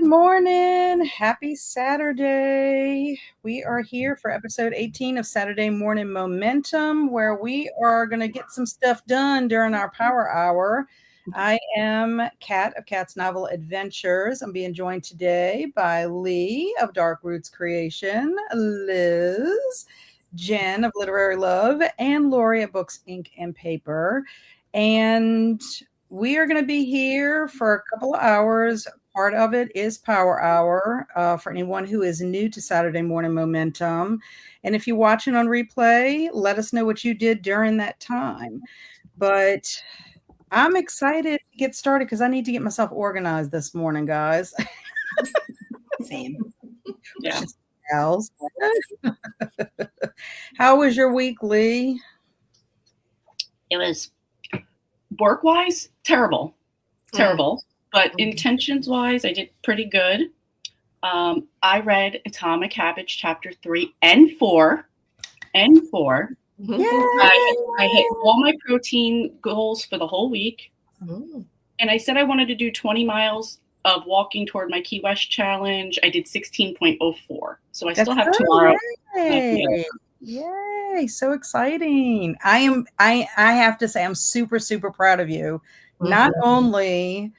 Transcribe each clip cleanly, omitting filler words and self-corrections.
morning. Happy Saturday. We are here for episode 18 of Saturday Morning Momentum, where we are going to get some stuff done during our power hour. I am Kat of Kat's Novel Adventures. I'm being joined today by Lee of Dark Roots Creation, Liz, Jen of Literary Love, and Lori at Books, Ink, and Paper. And we are going to be here for a couple of hours. Part of it is Power Hour for anyone who is new to Saturday Morning Momentum. And if you're watching on replay, let us know what you did during that time. But I'm excited to get started because I need to get myself organized this morning, guys. Same. Yeah. How was your week, Lee? It was work-wise, terrible. But intentions-wise, I did pretty good. I read Atomic Habits Chapter 3 and 4. I hit all my protein goals for the whole week. And I said I wanted to do 20 miles of walking toward my Key West challenge. I did 16.04. So I still have tomorrow. Yay, so exciting. I have to say I'm super, super proud of you. Not only,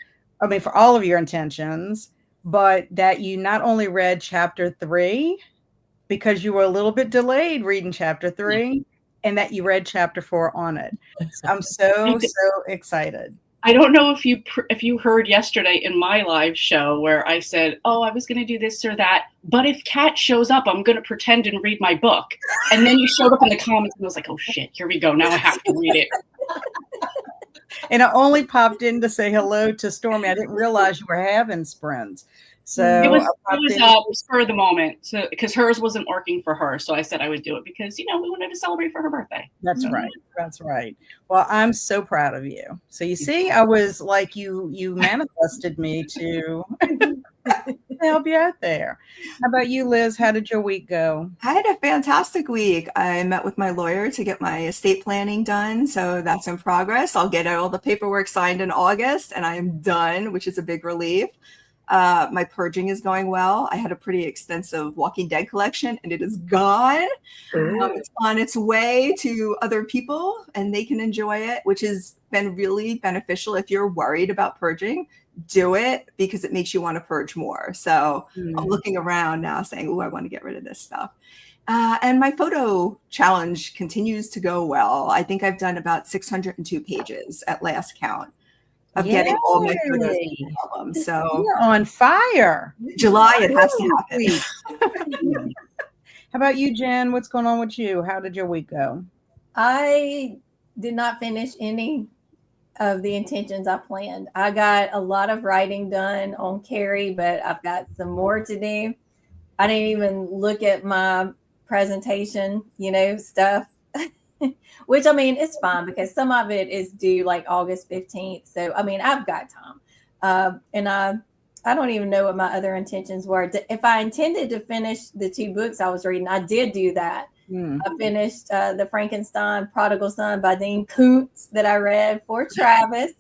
for all of your intentions, but that you not only read chapter 3 because you were a little bit delayed reading chapter 3 and that you read chapter 4 on it. So I'm so excited. I don't know if you heard yesterday in my live show where I said, I was going to do this or that, but if Kat shows up, I'm going to pretend and read my book. And then you showed up in the comments and I was like, oh shit, here we go. Now I have to read it. And I only popped in to say hello to Stormy. I didn't realize you were having sprints. So it was spur of the moment. So because hers wasn't working for her. So I said I would do it because, we wanted to celebrate for her birthday. That's right. That's right. Well, I'm so proud of you. So you see, I was like, you manifested me to help you out there. How about you, Liz? How did your week go? I had a fantastic week. I met with my lawyer to get my estate planning done. So that's in progress. I'll get all the paperwork signed in August and I am done, which is a big relief. My purging is going well. I had a pretty extensive Walking Dead collection and it is gone. It's on its way to other people and they can enjoy it, which has been really beneficial. If you're worried about purging, do it because it makes you want to purge more. So I'm looking around now saying, I want to get rid of this stuff. And my photo challenge continues to go well. I think I've done about 602 pages at last count. Of getting all my photos in the album. So you're on fire. July, it has to happen. How about you, Jen? What's going on with you? How did your week go? I did not finish any of the intentions I planned. I got a lot of writing done on Carrie, but I've got some more to do. I didn't even look at my presentation, stuff. Which, it's fine because some of it is due like August 15th. So, I've got time. And I don't even know what my other intentions were. If I intended to finish the 2 books I was reading, I did do that. I finished The Frankenstein Prodigal Son by Dean Koontz that I read for Travis.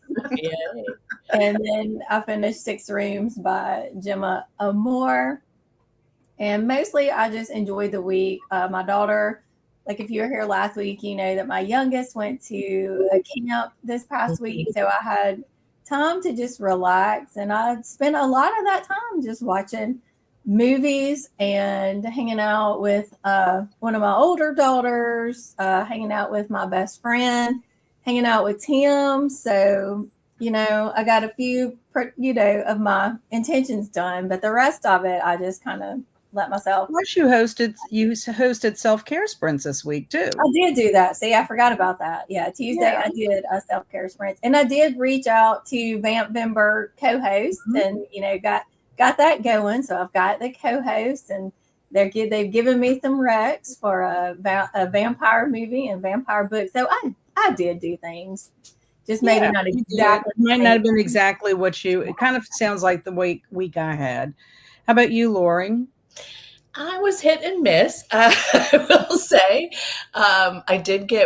And then I finished 6 Rooms by Gemma Amore. And mostly I just enjoyed the week. My daughter... Like if you were here last week, you know that my youngest went to a camp this past week. So I had time to just relax. And I spent a lot of that time just watching movies and hanging out with one of my older daughters, hanging out with my best friend, hanging out with Tim. So, I got a few, of my intentions done. But the rest of it, I just kind of let myself. Plus, you hosted self-care sprints this week too. I did do that. See, I forgot about that. Yeah, Tuesday I did a self-care sprint, and I did reach out to Vampvember co-hosts, and got that going. So I've got the co-hosts, and they've given me some recs for a vampire movie and vampire book. So I did do things. Just maybe not exactly. It might not have been exactly what it kind of sounds like the week I had. How about you, Lori? I was hit and miss, I will say.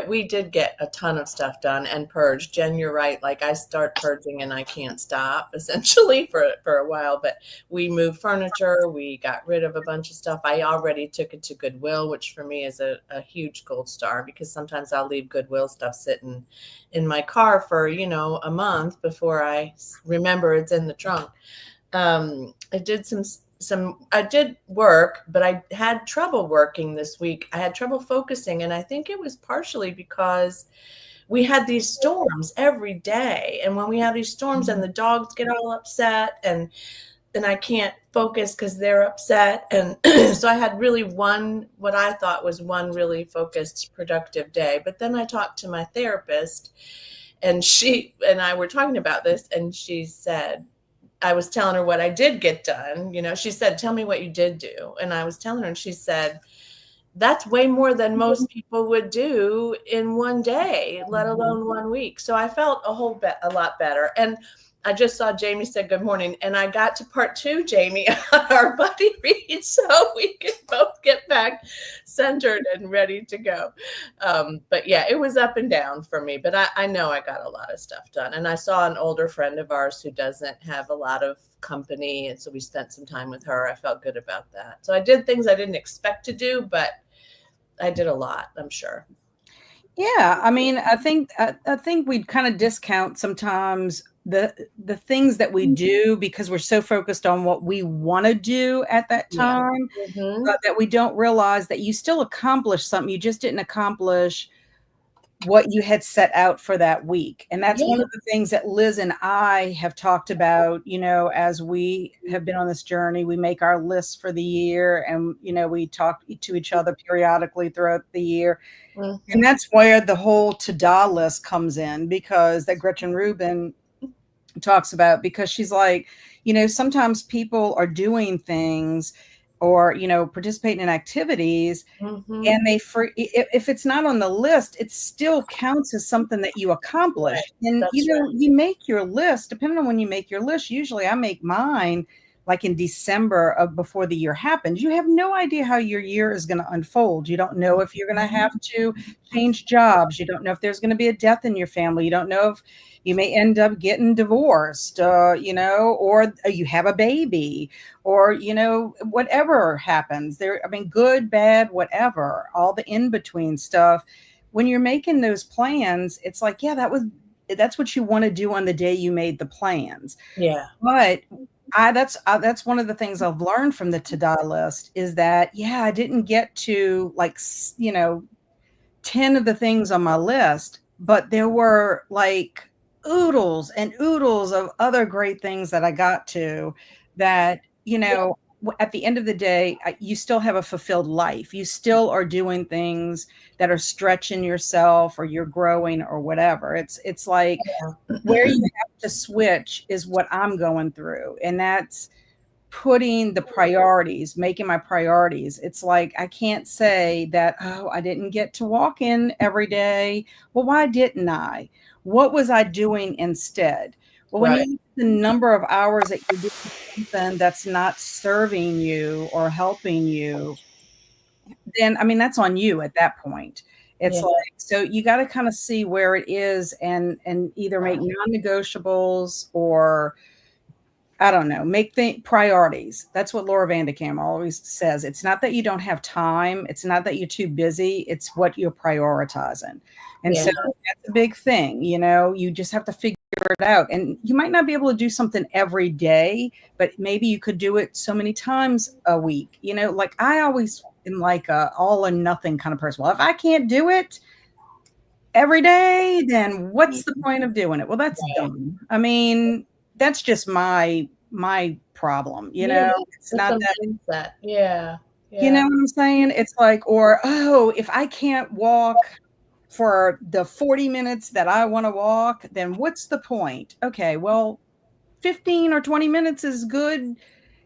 We did get a ton of stuff done and purged. Jen, you're right. Like I start purging and I can't stop essentially for a while, but we moved furniture. We got rid of a bunch of stuff. I already took it to Goodwill, which for me is a huge gold star because sometimes I'll leave Goodwill stuff sitting in my car for, a month before I remember it's in the trunk. I did I did work, but I had trouble working this week. I had trouble focusing, and I think it was partially because we had these storms every day. And when we have these storms and the dogs get all upset and I can't focus because they're upset. And so I had really what I thought was one really focused, productive day. But then I talked to my therapist and she and I were talking about this, and she said, I was telling her what I did get done. She said, tell me what you did do. And I was telling her, and she said, that's way more than most people would do in one day, let alone 1 week. So I felt a lot better. And I just saw Jamie said good morning, and I got to part 2, Jamie, on our buddy read, so we could both get back centered and ready to go. But yeah, it was up and down for me, but I know I got a lot of stuff done. And I saw an older friend of ours who doesn't have a lot of company, and so we spent some time with her. I felt good about that. So I did things I didn't expect to do, but I did a lot, I'm sure. Yeah, I mean, I think we kind of discount sometimes the things that we do because we're so focused on what we want to do at that time, that we don't realize that you still accomplished something. You just didn't accomplish what you had set out for that week. And that's one of the things that Liz and I have talked about, as we have been on this journey. We make our lists for the year, and, we talk to each other periodically throughout the year. And that's where the whole to-do list comes in, because that Gretchen Rubin talks about, because she's like, sometimes people are doing things or, participating in activities, and if it's not on the list, it still counts as something that you accomplished. Right. And, you make your list, depending on when you make your list. Usually I make mine like in December before the year happens. You have no idea how your year is going to unfold. You don't know if you're going to have to change jobs. You don't know if there's going to be a death in your family. You don't know if you may end up getting divorced, or you have a baby, or, whatever happens there. I mean, good, bad, whatever, all the in-between stuff. When you're making those plans, it's like, yeah, that's what you want to do on the day you made the plans. Yeah. But that's one of the things I've learned from the to-do list is that, I didn't get to 10 of the things on my list, but there were like oodles and oodles of other great things that I got to that, at the end of the day, you still have a fulfilled life. You still are doing things that are stretching yourself, or you're growing, or whatever. It's like where you have to switch is what I'm going through. And that's putting the priorities, making my priorities. It's like, I can't say that, I didn't get to walk in every day. Well, why didn't I? What was I doing instead? Well, when you the number of hours that you're doing something that's not serving you or helping you, then, I mean, that's on you at that point. It's like, so you got to kind of see where it is and either make non-negotiables, or I don't know, make the priorities. That's what Laura Vanderkam always says. It's not that you don't have time. It's not that you're too busy. It's what you're prioritizing. And so that's a big thing. You just have to figure it out. And you might not be able to do something every day, but maybe you could do it so many times a week. Like I always am like a all or nothing kind of person. Well, if I can't do it every day, then what's the point of doing it? Well, that's dumb. I mean, that's just my problem, it's not that. Yeah. You know what I'm saying? It's like, or, if I can't walk for the 40 minutes that I want to walk, then what's the point? Okay, well, 15 or 20 minutes is good.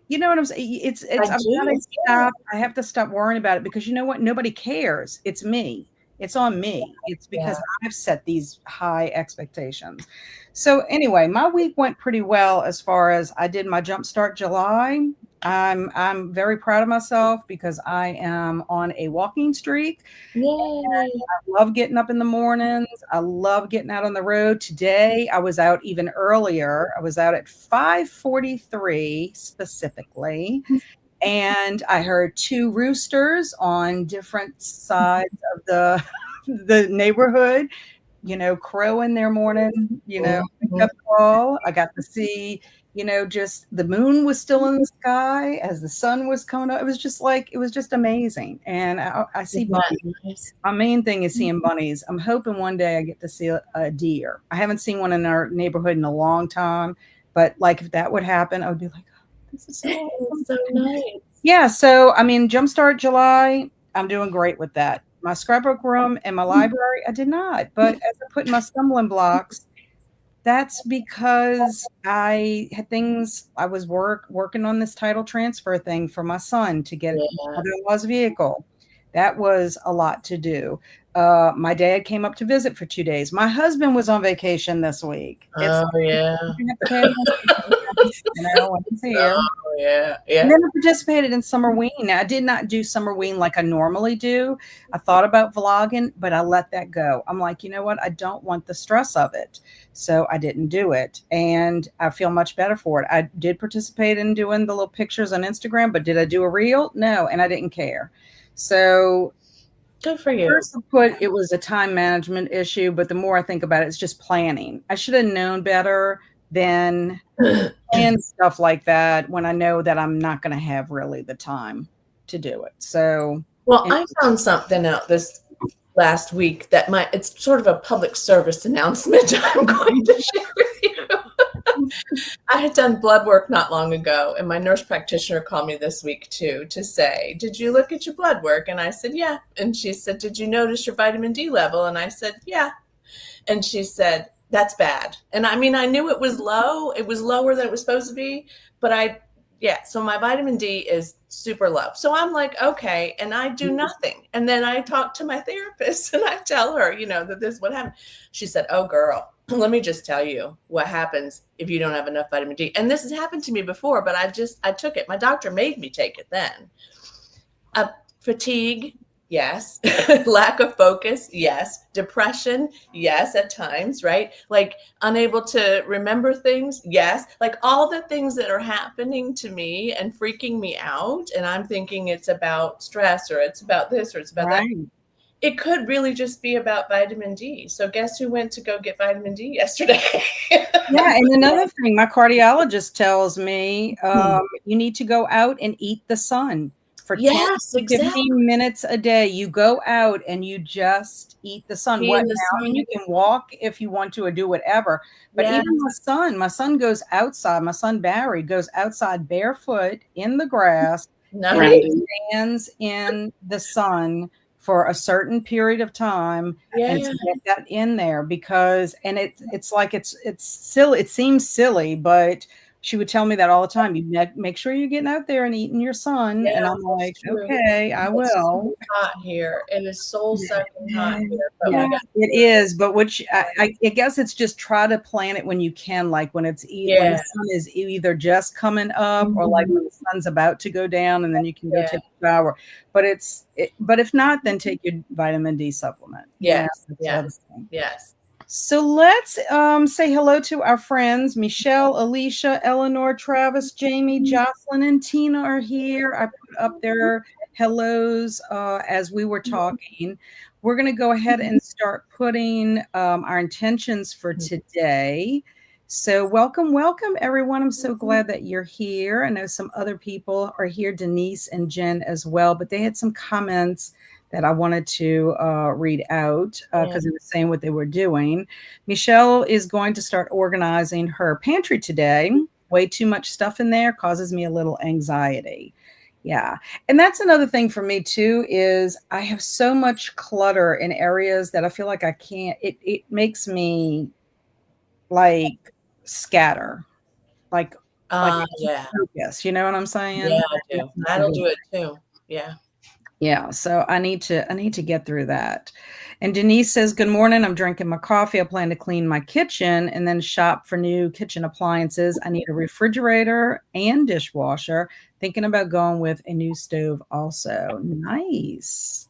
You know what I'm saying? I've got to stop. I have to stop worrying about it, because you know what? Nobody cares. It's me. It's on me. It's because I've set these high expectations. So anyway, my week went pretty well as far as I did my Jumpstart July. I'm very proud of myself because I am on a walking streak. Yay. I love getting up in the mornings. I love getting out on the road. Today I was out even earlier. I was out at 5:43 specifically. And I heard two roosters on different sides of the neighborhood, crow in their morning, wake-up call. I got to see, just the moon was still in the sky as the sun was coming up. It was just amazing. And I see bunnies. Nice? My main thing is seeing bunnies. I'm hoping one day I get to see a deer. I haven't seen one in our neighborhood in a long time, but like if that would happen, I would be like, oh, this is so awesome. So nice. Yeah, so I mean, Jumpstart July, I'm doing great with that. My scrapbook room and my library, I did not. But as I put in my stumbling blocks, that's because I had things I was working on this title transfer thing for my son to get mother-in-law's vehicle. That was a lot to do. My dad came up to visit for 2 days. My husband was on vacation this week. Oh, yeah. When he's here. Oh, yeah. And then I participated in Summerween. Now, I did not do Summerween like I normally do. I thought about vlogging, but I let that go. I'm like, you know what? I don't want the stress of it. So I didn't do it. And I feel much better for it. I did participate in doing the little pictures on Instagram, but did I do a reel? No. And I didn't care. So good for you. First, it was a time management issue, but the more I think about it, it's just planning. I should have known better than plan stuff like that when I know that I'm not going to have really the time to do it. So, well, I found something out this last week that it's sort of a public service announcement I'm going to share with you. I had done blood work not long ago, and my nurse practitioner called me this week too to say, did you look at your blood work? And I said, yeah. And she said, did you notice your vitamin D level? And I said, yeah. And she said, that's bad. And I mean, I knew it was low. It was lower than it was supposed to be, but so my vitamin D is super low. So I'm like, okay. And I do nothing. And then I talk to my therapist and I tell her, that this is what happened. She said, oh girl, let me just tell you what happens if you don't have enough vitamin D. And this has happened to me before, but I took it. My doctor made me take it then. Fatigue. Yes. Lack of focus. Yes. Depression. Yes. At times, right? Like unable to remember things. Yes. Like all the things that are happening to me and freaking me out. And I'm thinking it's about stress or it's about this or it's about that. It could really just be about vitamin D. So guess who went to go get vitamin D yesterday? Yeah. And another thing, my cardiologist tells me you need to go out and eat the sun. For 10 to 15 minutes a day, you go out and you just eat the sun. I mean, you can walk if you want to or do whatever. But even my son goes outside. My son Barry goes outside barefoot in the grass. Nice. And stands in the sun for a certain period of time and to get that in there because it's like it's silly. It seems silly, but she would tell me that all the time. You make sure you're getting out there and eating your sun. Yeah, and I'm like, okay, I will. It's hot here. It is soul-sucking hot here. But it is. But I guess it's just try to plan it when you can, like when it's when the sun is either just coming up or like when the sun's about to go down, and then you can go take a shower. But but if not, then take your vitamin D supplement. Yes. So let's say hello to our friends. Michelle, Alicia, Eleanor, Travis, Jamie, Jocelyn, and Tina are here. I put up their hellos as we were talking. We're going to go ahead and start putting our intentions for today. So welcome, everyone. I'm so glad that you're here. I know some other people are here, Denise and Jen as well, but they had some comments that I wanted to read out because they were saying what they were doing. Michelle is going to start organizing her pantry today. Way too much stuff in there causes me a little anxiety. Yeah. And that's another thing for me too, is I have so much clutter in areas that I feel like I can't, it makes me like scatter, like focus, you know what I'm saying? Yeah, I do. That'll do it too. Yeah. Yeah, so I need to get through that. And Denise says, "Good morning. I'm drinking my coffee. I plan to clean my kitchen and then shop for new kitchen appliances. I need a refrigerator and dishwasher. Thinking about going with a new stove also." Nice.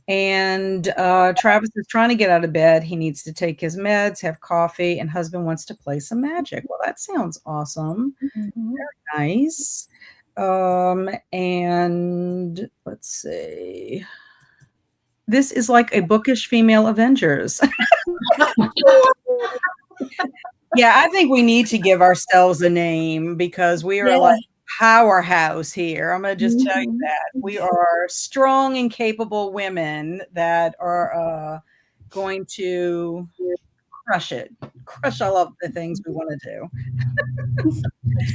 And Travis is trying to get out of bed. He needs to take his meds, have coffee, and husband wants to play some magic. Well, that sounds awesome. Mhm. Nice. And let's see. This is like a bookish female Avengers. Yeah, I think we need to give ourselves a name because we are like powerhouse here. I'm going to just tell you that. We are strong and capable women that are going to crush it, crush all of the things we want to do.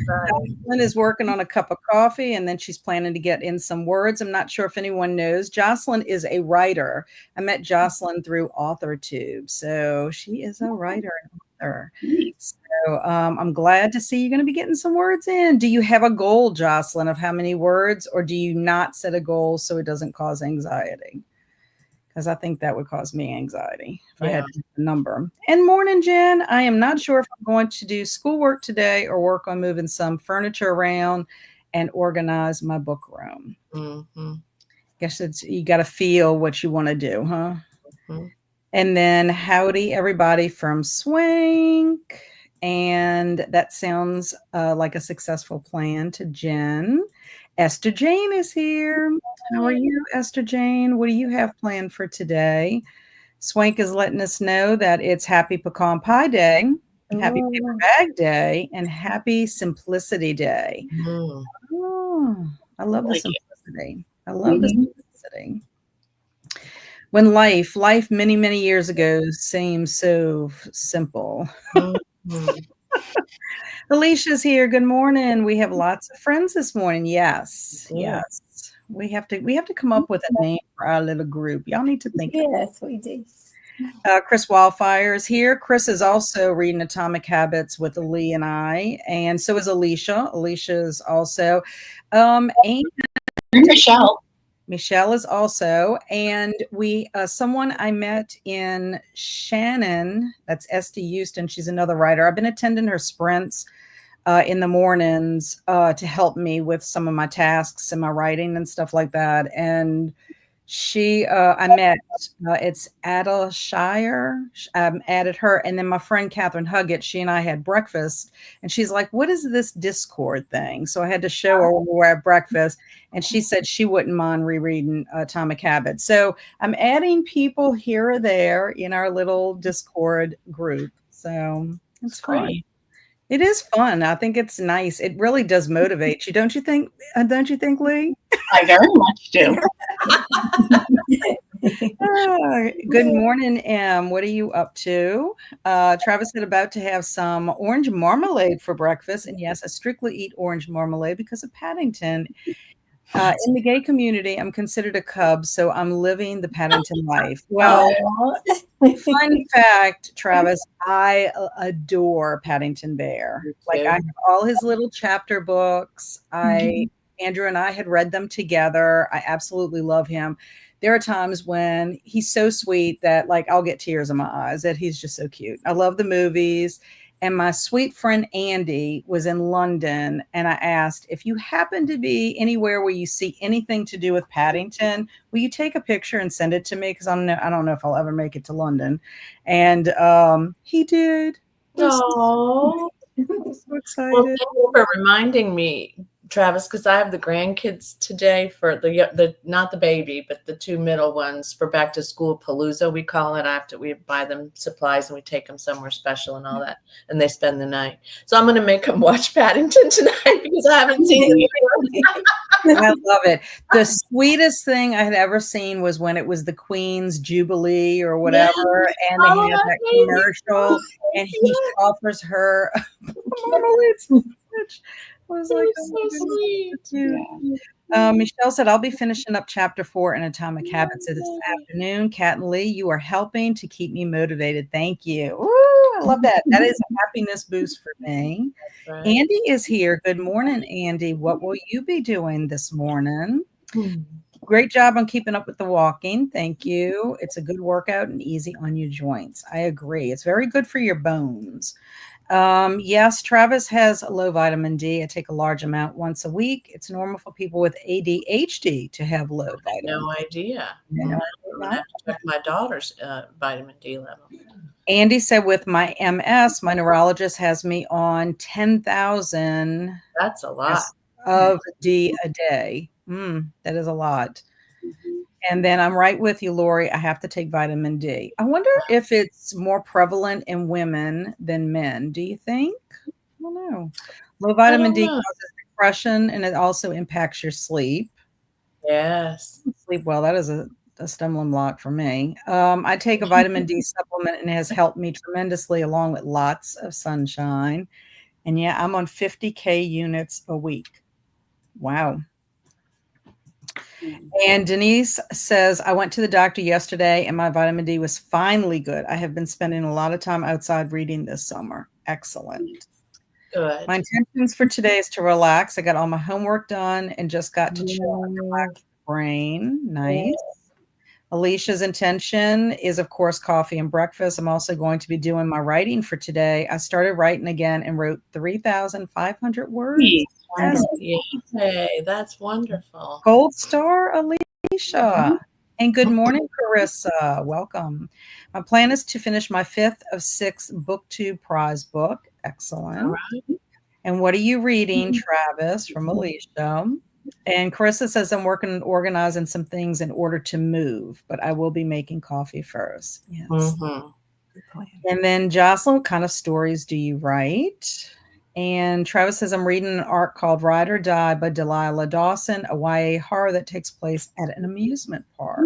Jocelyn is working on a cup of coffee and then she's planning to get in some words. I'm not sure if anyone knows. Jocelyn is a writer. I met Jocelyn through AuthorTube. So she is a writer and author. So I'm glad to see you're going to be getting some words in. Do you have a goal, Jocelyn, of how many words, or do you not set a goal so it doesn't cause anxiety? Because I think that would cause me anxiety if I had to pick a number. And morning, Jen. I am not sure if I'm going to do schoolwork today or work on moving some furniture around and organize my book room. Mm-hmm. Guess you got to feel what you want to do, huh? Mm-hmm. And then howdy, everybody from Swank. And that sounds like a successful plan to Jen. Esther Jane is here. How are you, Esther Jane? What do you have planned for today? Swank is letting us know that it's Happy Pecan Pie Day, Happy Paper Bag Day, and Happy Simplicity Day. Mm. Oh, I love the simplicity. I love the Mhm. simplicity. When life many, many years ago seemed so simple. Mm-hmm. Alicia's here. Good morning. We have lots of friends this morning. Yes. Yeah. Yes. We have to come up with a name for our little group. Y'all need to think. Yes, we do. Chris Wildfire is here. Chris is also reading Atomic Habits with Lee and I, and so is Alicia. Alicia is also, and Michelle. Michelle is also, and we someone I met in Shannon, that's Esty Houston. She's another writer. I've been attending her sprints in the mornings to help me with some of my tasks and my writing and stuff like that. And she, I met, it's Ada Shire. Added her, and then my friend Catherine Huggett. She and I had breakfast, and she's like, "What is this Discord thing?" So I had to show her when we were at breakfast, and she said she wouldn't mind rereading Atomic Habits. So I'm adding people here or there in our little Discord group. So it's fun. Great. It is fun. I think it's nice. It really does motivate you, don't you think? Don't you think, Lee? I very much do. Good morning, Em. What are you up to? Travis is about to have some orange marmalade for breakfast. And yes, I strictly eat orange marmalade because of Paddington. In the gay community, I'm considered a cub, so I'm living the Paddington life. Well, fun fact, Travis, I adore Paddington Bear. Like I have all his little chapter books. Andrew and I had read them together. I absolutely love him. There are times when he's so sweet that like I'll get tears in my eyes that he's just so cute. I love the movies. And my sweet friend Andy was in London, and I asked, if you happen to be anywhere where you see anything to do with Paddington, will you take a picture and send it to me? Because I don't know if I'll ever make it to London. And he did. Oh, I'm so excited. well, thank you for reminding me, Travis, because I have the grandkids today for the not the baby, but the two middle ones for back to school palooza. We call it. We buy them supplies and we take them somewhere special and all that, and they spend the night. So I'm going to make them watch Paddington tonight because I haven't seen it. I love it. The sweetest thing I had ever seen was when it was the Queen's Jubilee or whatever, and they had that commercial, and he offers her marmalade sandwich. Was like so sweet. Michelle said, I'll be finishing up chapter 4 in Atomic Habits this afternoon. Kat and Lee, you are helping to keep me motivated. Thank you. Ooh, I love that. That is a happiness boost for me. Right. Andy is here. Good morning, Andy. What will you be doing this morning? Great job on keeping up with the walking. Thank you. It's a good workout and easy on your joints. I agree. It's very good for your bones. Yes, Travis has low vitamin D. I take a large amount once a week. It's normal for people with ADHD to have low vitamin No idea. D. No, I'm gonna have to check my daughter's vitamin D level. Andy said with my MS, my neurologist has me on 10,000 That's a lot. of D a day. That is a lot. And then I'm right with you, Lori. I have to take vitamin D. I wonder if it's more prevalent in women than men. Do you think? I don't know. Low vitamin D causes depression, and it also impacts your sleep. Yes. Sleep well. That is a stumbling block for me. I take a vitamin D supplement, and it has helped me tremendously, along with lots of sunshine. And yeah, I'm on 50K units a week. Wow. And Denise says, I went to the doctor yesterday and my vitamin D was finally good. I have been spending a lot of time outside reading this summer. Excellent. Good. My intentions for today is to relax. I got all my homework done and just got to chill and relax the brain. Nice. Alicia's intention is, of course, coffee and breakfast. I'm also going to be doing my writing for today. I started writing again and wrote 3,500 words. Yay, that's wonderful. Gold star, Alicia. And good morning, Carissa. Welcome. My plan is to finish my 5th of 6 BookTube prize book. Excellent. Right. And what are you reading, Travis, from Alicia? And Carissa says, I'm working on organizing some things in order to move, but I will be making coffee first. Yes. And then Jocelyn, what kind of stories do you write? And Travis says, I'm reading an arc called Ride or Die by Delilah Dawson, a YA horror that takes place at an amusement park.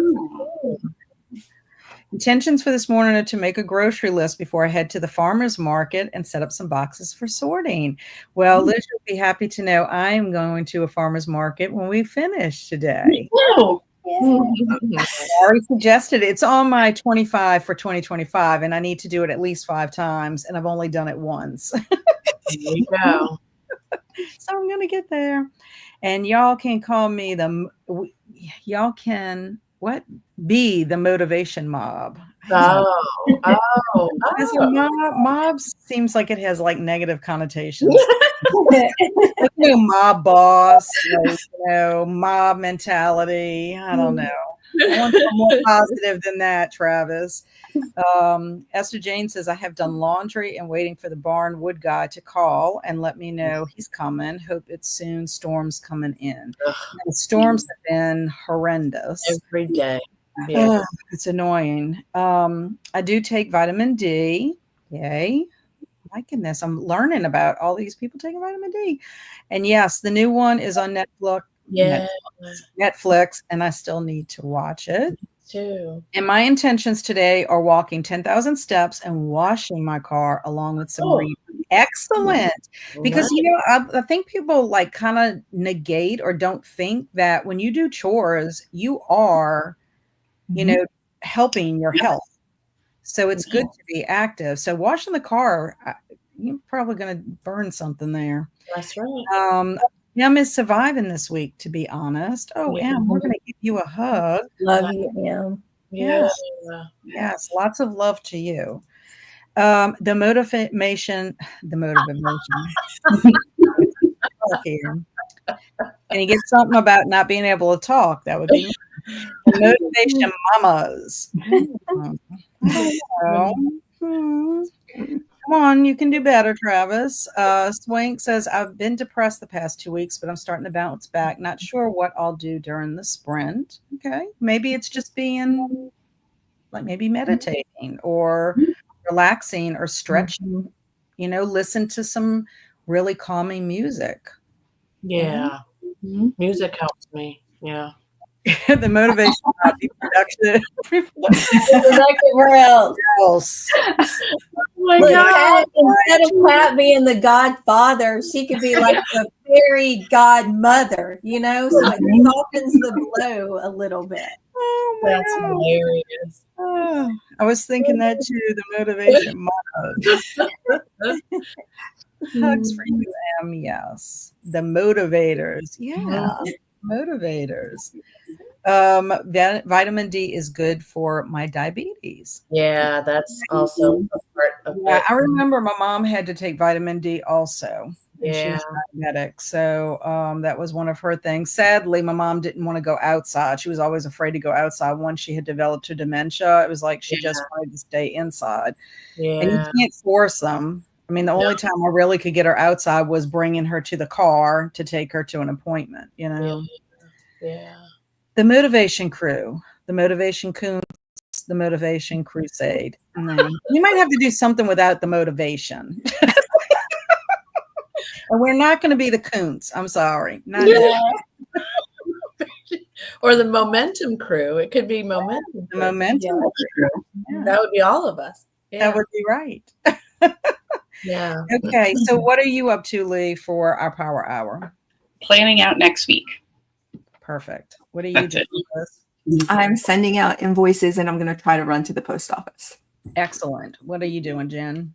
Intentions for this morning are to make a grocery list before I head to the farmer's market and set up some boxes for sorting. Well, Liz will be happy to know I'm going to a farmer's market when we finish today. I already suggested it's on my 25 for 2025, and I need to do it at least 5 times, and I've only done it once. There you go. So I'm going to get there. And y'all can call me be the motivation mob. Because mob seems like it has like negative connotations. Mob boss, mob mentality. I don't know. I want something more positive than that, Travis. Esther Jane says, I have done laundry and waiting for the barn wood guy to call and let me know he's coming. Hope it's soon. Storms coming in. And storms have been horrendous. Every day. Yeah. It's annoying. I do take vitamin D. Yay. Liking this. I'm learning about all these people taking vitamin D. And yes, the new one is on Netflix. Yeah. Netflix, and I still need to watch it. Too. And my intentions today are walking 10,000 steps and washing my car along with some reading. Excellent. Because, I think people like kind of negate or don't think that when you do chores, you are, helping your health. So it's good to be active. So washing the car, you're probably going to burn something there. That's right. Em is surviving this week, to be honest. Oh, Em, we're going to give you a hug. Love you, Em. Yes, lots of love to you. The motivation. Here. Can you get something about not being able to talk? That would be the motivation mamas. Come on, you can do better, Travis. Swank says, I've been depressed the past 2 weeks, but I'm starting to bounce back. Not sure what I'll do during the sprint. Okay. Maybe it's just being like maybe meditating or relaxing or stretching, listen to some really calming music. Yeah. Music helps me. Yeah. The motivation not be productive. Where else? my God. Instead of Pat being the godfather, she could be like the fairy godmother, so it softens the blow a little bit. Oh, that's hilarious. I was thinking that too, the motivation motto. Hugs for you, Em. Yes. The motivators. Yeah. Motivators. Vitamin D is good for my diabetes. Yeah, that's also a part of Yeah, it. I remember my mom had to take vitamin D also, and she was Yeah. diabetic. So that was one of her things. Sadly, my mom didn't want to go outside. She was always afraid to go outside. Once she had developed her dementia, it was like she just wanted to stay inside. And you Yeah. can't force them. I mean, the only time I really could get her outside was bringing her to the car to take her to an appointment, you know. Yeah. The motivation crew, the motivation coons, the motivation crusade. No, you might have to do something without the motivation. And we're not going to be the coons. I'm sorry. Not Or the momentum crew. It could be momentum. the momentum. Yeah. That would be all of us. Yeah. That would be right. Yeah. Okay. So what are you up to, Lee, for our power hour? Planning out next week. Perfect. What are you doing? I'm sending out invoices and I'm going to try to run to the post office. Excellent. What are you doing, Jen?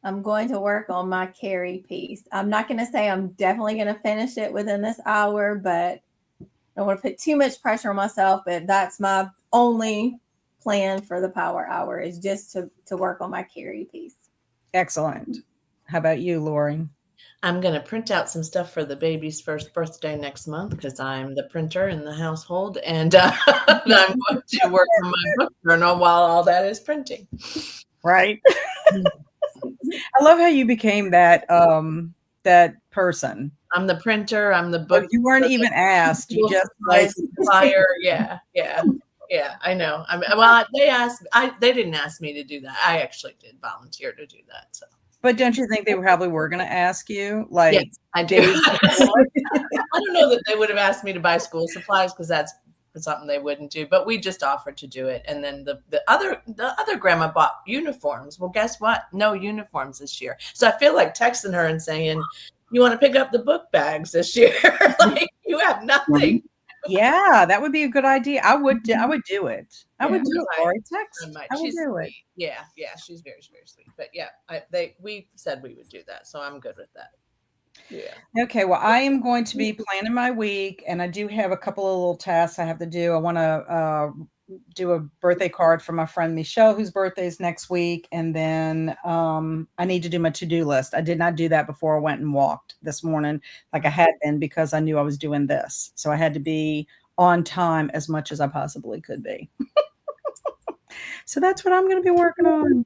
I'm going to work on my carry piece. I'm not going to say I'm definitely going to finish it within this hour, but I don't want to put too much pressure on myself. But that's my only plan for the power hour, is just to work on my carry piece. Excellent. How about you, Lori? I'm going to print out some stuff for the baby's first birthday next month because I'm the printer in the household, and I'm going to work on my book journal while all that is printing. Right. I love how you became that that person. I'm the printer. I'm the book. You weren't even asked. You just like supplier. Yeah. I know. Well, they didn't ask me to do that. I actually did volunteer to do that. So. But don't you think they probably were going to ask you? Like, yes, I do. I don't know that they would have asked me to buy school supplies because that's something they wouldn't do. But we just offered to do it. And then the other grandma bought uniforms. Well, guess what? No uniforms this year. So I feel like texting her and saying, "You want to pick up the book bags this year? Like you have nothing." Yeah, that would be a good idea. I would do it. I would do it. Lori, text. I would do it. Yeah, she's very, very sweet. But yeah, we said we would do that, so I'm good with that. Yeah. Okay, well, I am going to be planning my week, and I do have a couple of little tasks I have to do. I want to do a birthday card for my friend Michelle, whose birthday is next week, and then I need to do my to-do list. I did not do that before I went and walked this morning like I had been because I knew I was doing this. So I had to be on time as much as I possibly could be. So that's what I'm going to be working on.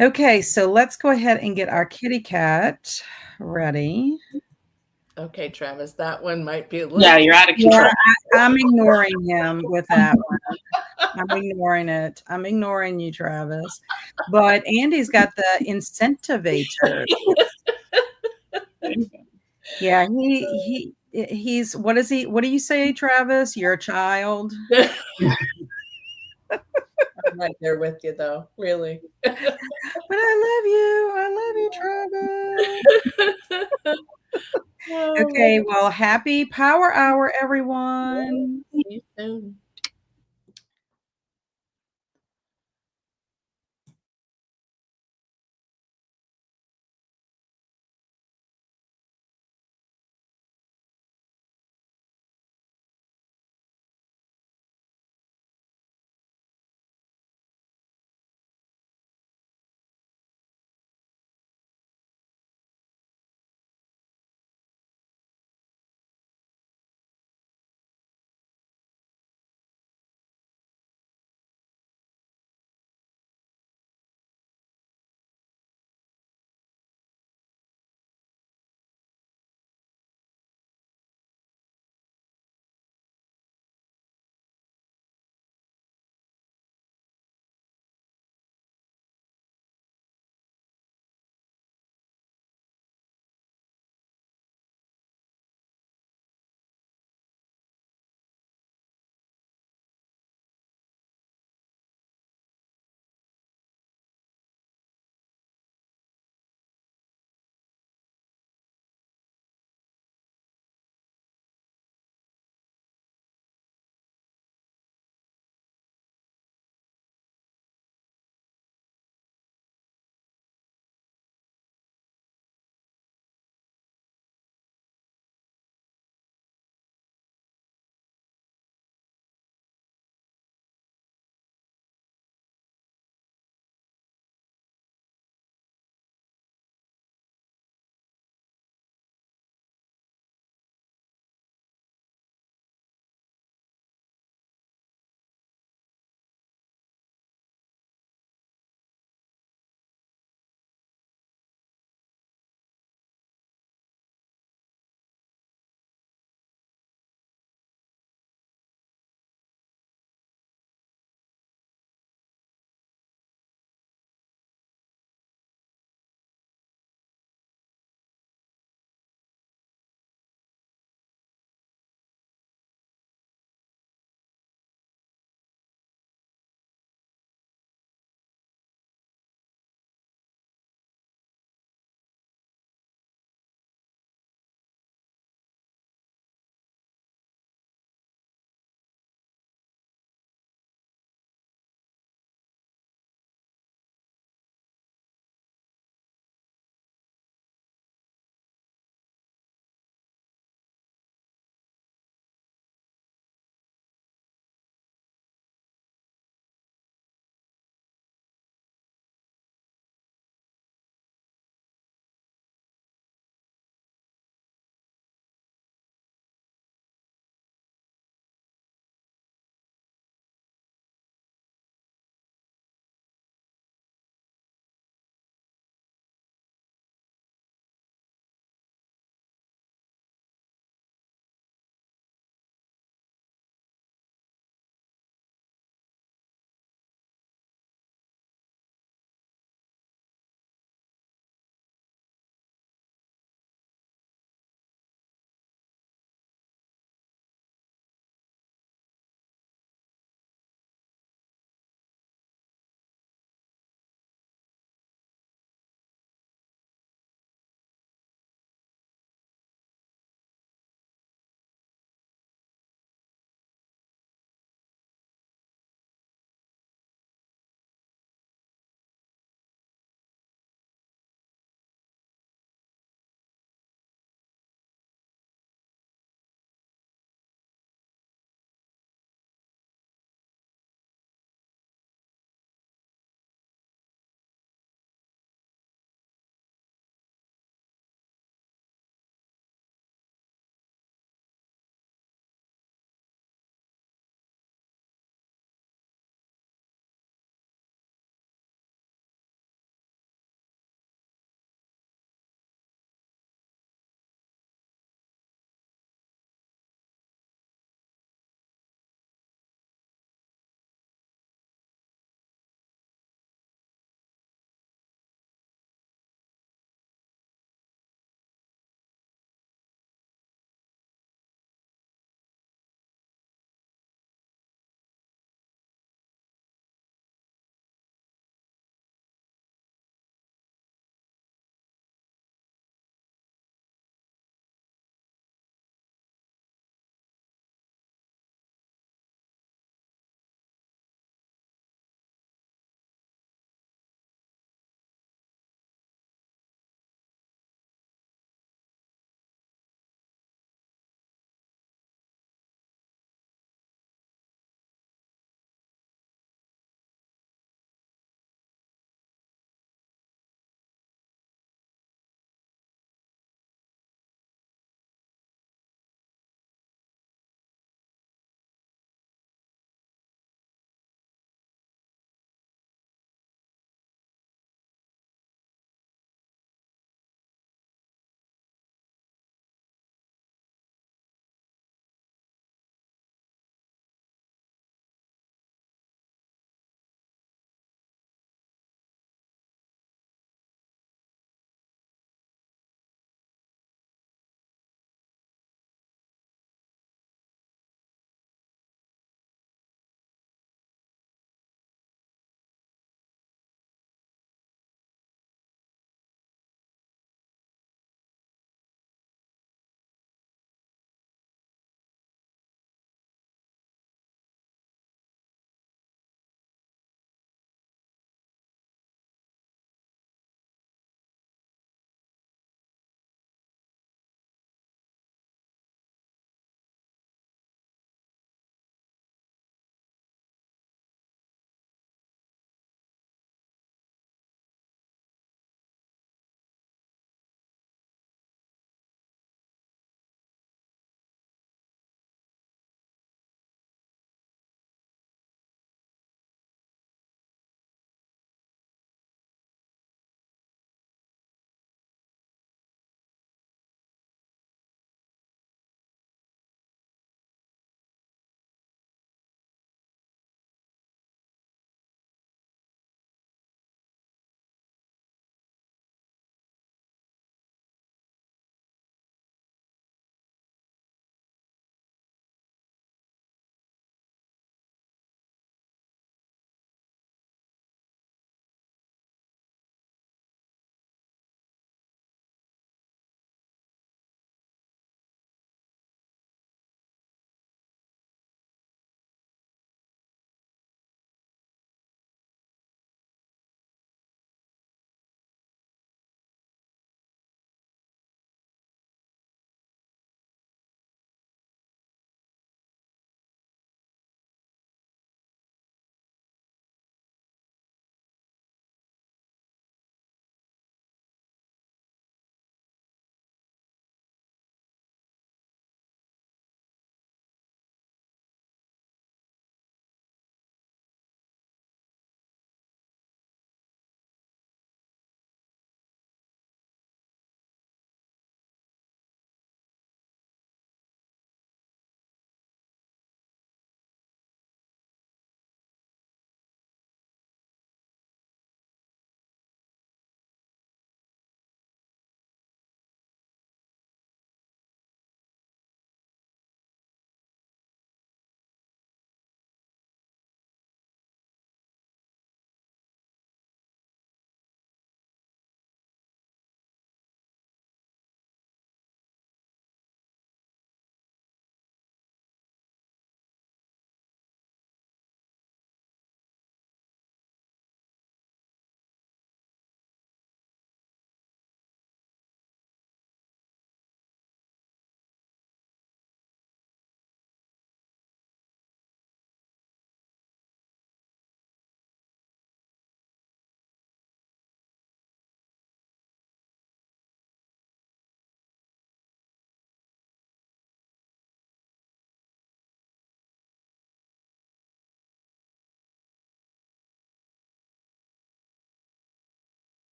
Okay, so let's go ahead and get our kitty cat ready. Okay, Travis, that one might be a little. Yeah, you're out of control. Yeah, I'm ignoring him with that one. I'm ignoring it. I'm ignoring you, Travis. But Andy's got the incentivator. Yeah, he's what is he? What do you say, Travis? You're a child. I'm right there with you, though. Really. But I love you, Travis. Okay, well, happy Power Hour, everyone. See you soon.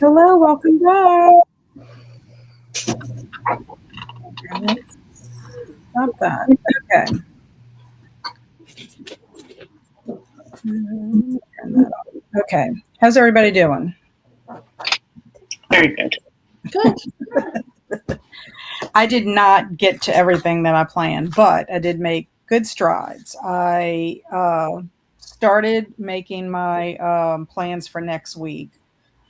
Hello, welcome back. Stop that. Okay. Turn that off. Okay. How's everybody doing? Very good. Good. I did not get to everything that I planned, but I did make good strides. I started making my plans for next week.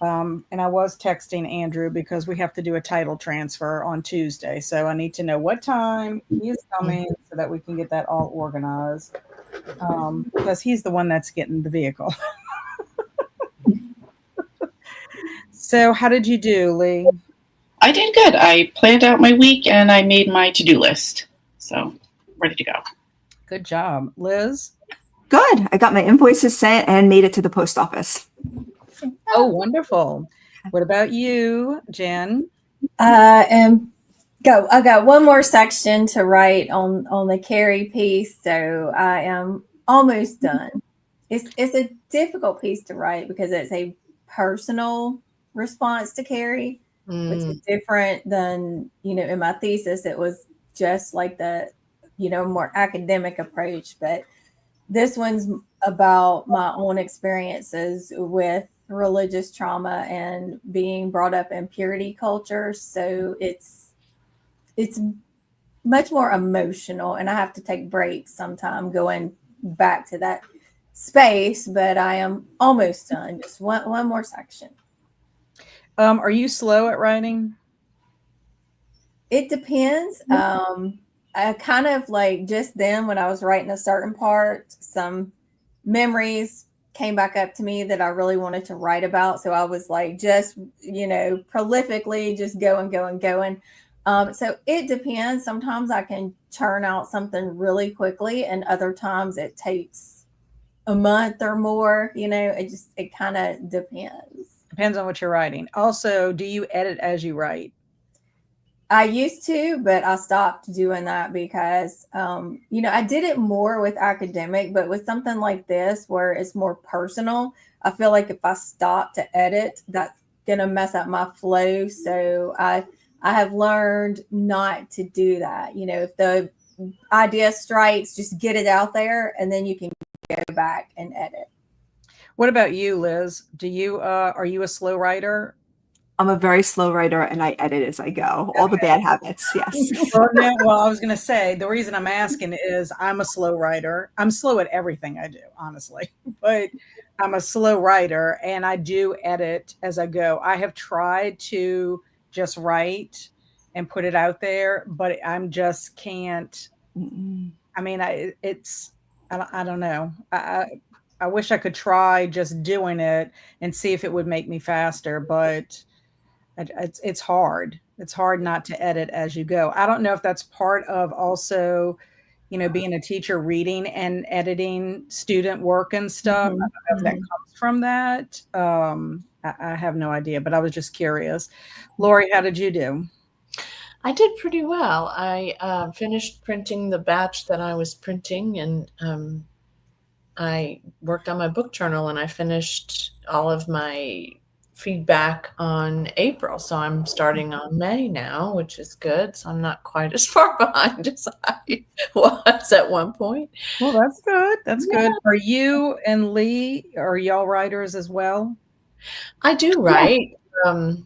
And I was texting Andrew because we have to do a title transfer on Tuesday. So I need to know what time he is coming so that we can get that all organized. Because he's the one that's getting the vehicle. So how did you do, Lee? I did good. I planned out my week and I made my to-do list. So ready to go. Good job. Liz? Good. I got my invoices sent and made it to the post office. Oh, wonderful. What about you, Jen? I got one more section to write on the Carrie piece, so I am almost done. It's a difficult piece to write because it's a personal response to Carrie, which is different than, in my thesis, it was just like the, more academic approach. But this one's about my own experiences with religious trauma and being brought up in purity culture. So it's much more emotional, and I have to take breaks sometime going back to that space, but I am almost done. Just one more section. Are you slow at writing? It depends. I kind of like just then when I was writing a certain part, some memories came back up to me that I really wanted to write about. So I was like, just, prolifically just going. So it depends. Sometimes I can churn out something really quickly, and other times it takes a month or more. It kind of depends. Depends on what you're writing. Also, do you edit as you write? I used to, but I stopped doing that because, I did it more with academic, but with something like this where it's more personal, I feel like if I stop to edit, that's going to mess up my flow. So I have learned not to do that. If the idea strikes, just get it out there and then you can go back and edit. What about you, Liz? Are you a slow writer? I'm a very slow writer and I edit as I go. All the bad habits, yes. Well, I was going to say, the reason I'm asking is I'm a slow writer. I'm slow at everything I do, honestly, but I'm a slow writer and I do edit as I go. I have tried to just write and put it out there, but I'm just can't. I mean, I don't know. I wish I could try just doing it and see if it would make me faster, but it's hard. It's hard not to edit as you go. I don't know if that's part of also, being a teacher, reading and editing student work and stuff. Mm-hmm. I don't know if that comes from that. I have no idea, but I was just curious. Lori, how did you do? I did pretty well. I finished printing the batch that I was printing, and I worked on my book journal, and I finished all of my feedback on April. So I'm starting on May now, which is good. So I'm not quite as far behind as I was at one point. Well, that's good. That's good. Are you and Lee, are y'all writers as well? I do write.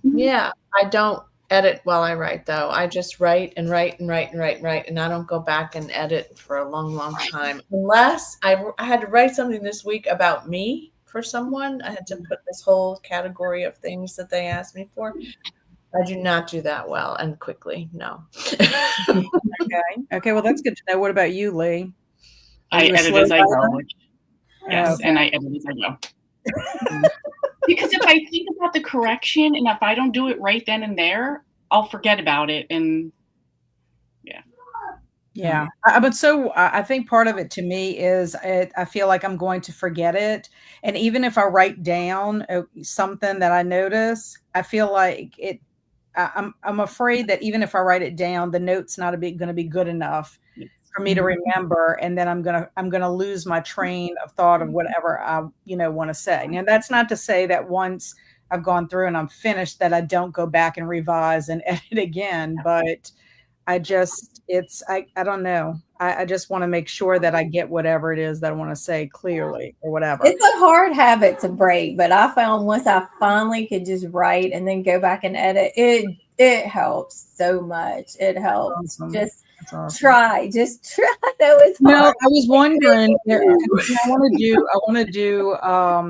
Yeah, I don't edit while I write, though. I just write and write and write and write and write, and I don't go back and edit for a long, long time. Unless I had to write something this week about me for someone. I had to put this whole category of things that they asked me for. I do not do that well and quickly. No. Okay. Well, that's good to know. What about you, Lee? I edit as I go. Yes, and I edit as I go. Because if I think about the correction and if I don't do it right then and there, I'll forget about it. And yeah. But so I think part of it to me is I feel like I'm going to forget it. And even if I write down something that I notice, I feel like I'm afraid that even if I write it down, the note's not going to be good enough for me to remember, and then I'm gonna lose my train of thought of whatever I want to say. Now, that's not to say that once I've gone through and I'm finished that I don't go back and revise and edit again. But I don't know. I just want to make sure that I get whatever it is that I want to say clearly or whatever. It's a hard habit to break, but I found once I finally could just write and then go back and edit, it helps so much. It helps. Awesome. Just Awesome. just try. That was hard. No, I was wondering. I want to do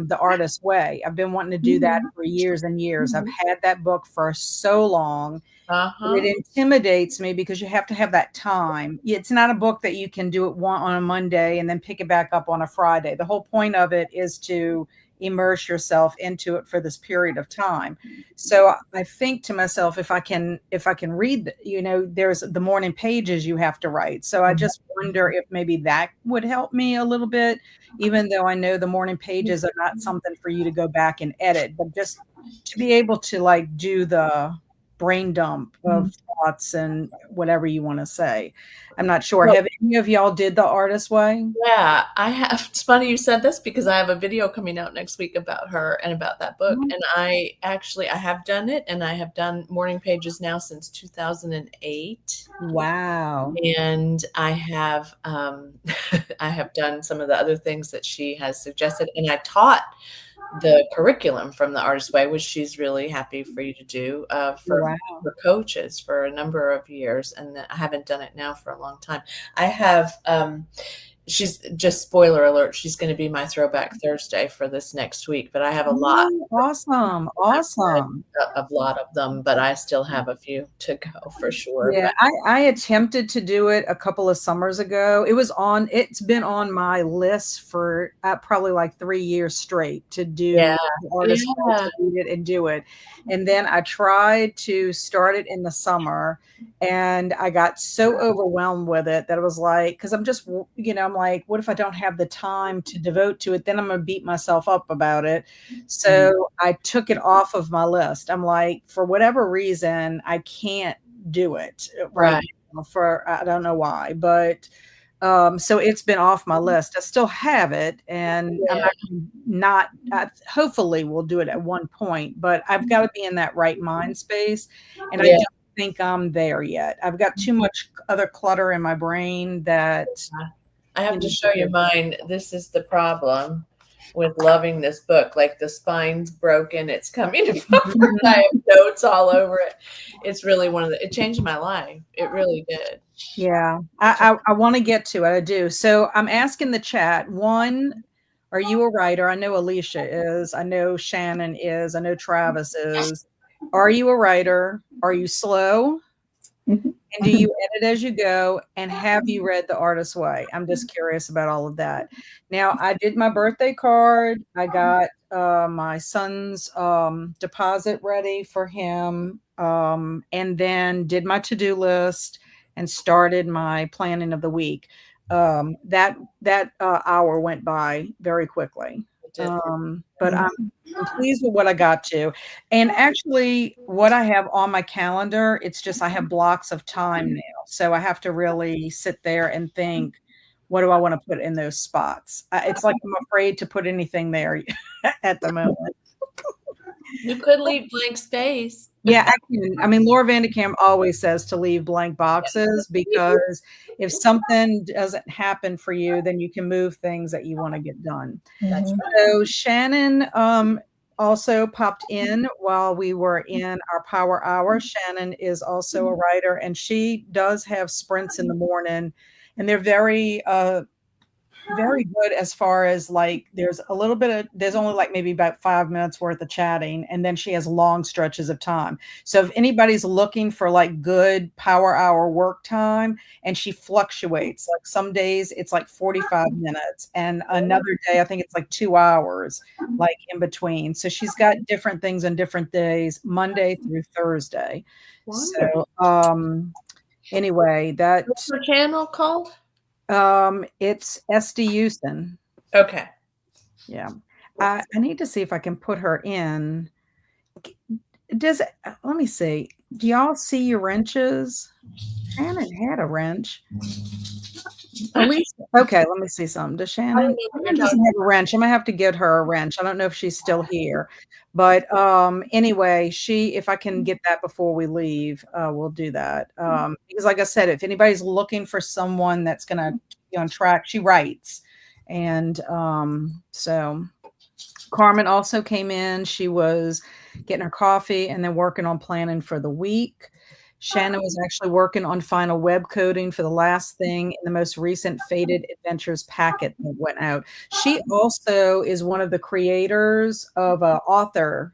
the Artist's Way. I've been wanting to do that for years and years. I've had that book for so long. It intimidates me because you have to have that time. It's not a book that you can do it on a Monday and then pick it back up on a Friday. The whole point of it is to immerse yourself into it for this period of time. So I think to myself, if I can read, there's the morning pages you have to write. So I just wonder if maybe that would help me a little bit, even though I know the morning pages are not something for you to go back and edit, but just to be able to like do the brain dump of thoughts and whatever you want to say. I'm not sure. Have any of y'all did the Artist's Way? Yeah, I have. It's funny you said this because I have a video coming out next week about her and about that book. And I have done it, and I have done morning pages now since 2008. Wow. And I have I have done some of the other things that she has suggested, and I taught the curriculum from the Artist's Way, which she's really happy for you to do for coaches for a number of years. And I haven't done it now for a long time. I have, she's just spoiler alert. She's going to be my throwback Thursday for this next week, but I have a lot. Awesome. A lot of them, but I still have a few to go for sure. Yeah, I attempted to do it a couple of summers ago. It's been on my list for probably like 3 years straight to do the Artist's Way, to read it and do it. And then I tried to start it in the summer, and I got so overwhelmed with it that it was like, because I'm just, I'm like, what if I don't have the time to devote to it? Then I'm going to beat myself up about it. So I took it off of my list. I'm like, for whatever reason, I can't do it right now I don't know why, but so it's been off my list. I still have it, and I hopefully will do it at one point, but I've got to be in that right mind space, and I don't think I'm there yet. I've got too much other clutter in my brain that I have to show you mine. This is the problem with loving this book. Like, the spine's broken, it's coming apart. I have notes all over it. It's really it changed my life. It really did. Yeah, I want to get to it. I do. So I'm asking the chat, one, are you a writer? I know Alicia is. I know Shannon is. I know Travis is. Are you a writer? Are you slow? And do you edit as you go? And have you read The Artist's Way? I'm just curious about all of that. Now, I did my birthday card. I got my son's deposit ready for him, and then did my to-do list and started my planning of the week. That hour went by very quickly. But I'm pleased with what I got to. And actually, what I have on my calendar, it's just I have blocks of time now. So I have to really sit there and think, what do I want to put in those spots? It's like I'm afraid to put anything there at the moment. You could leave blank space. Yeah, I mean, Laura Vanderkam always says to leave blank boxes, because if something doesn't happen for you, then you can move things that you want to get done. That's right. So Shannon also popped in while we were in our power hour. Shannon is also a writer, and she does have sprints in the morning, and they're very good as far as like there's only like maybe about 5 minutes worth of chatting, and then she has long stretches of time. So if anybody's looking for like good power hour work time, and she fluctuates, like some days it's like 45 minutes, and another day I think it's like 2 hours, like in between. So she's got different things on different days, Monday through Thursday. Wonderful. So anyway, what's her channel called? It's SD Houston. Okay. Yeah. I need to see if I can put her in. Let me see. Do y'all see your wrenches? Shannon had a wrench. Elise, okay, let me see something. Does I don't Shannon? know what you're Shannon doesn't talking have a wrench. I might have to get her a wrench. I don't know if she's still here, but anyway, if I can get that before we leave, we'll do that. Because, like I said, if anybody's looking for someone that's going to be on track, she writes, and so Carmen also came in. She was getting her coffee and then working on planning for the week. Shannon was actually working on final web coding for the last thing in the most recent Fated Adventures packet that went out. She also is one of the creators of an author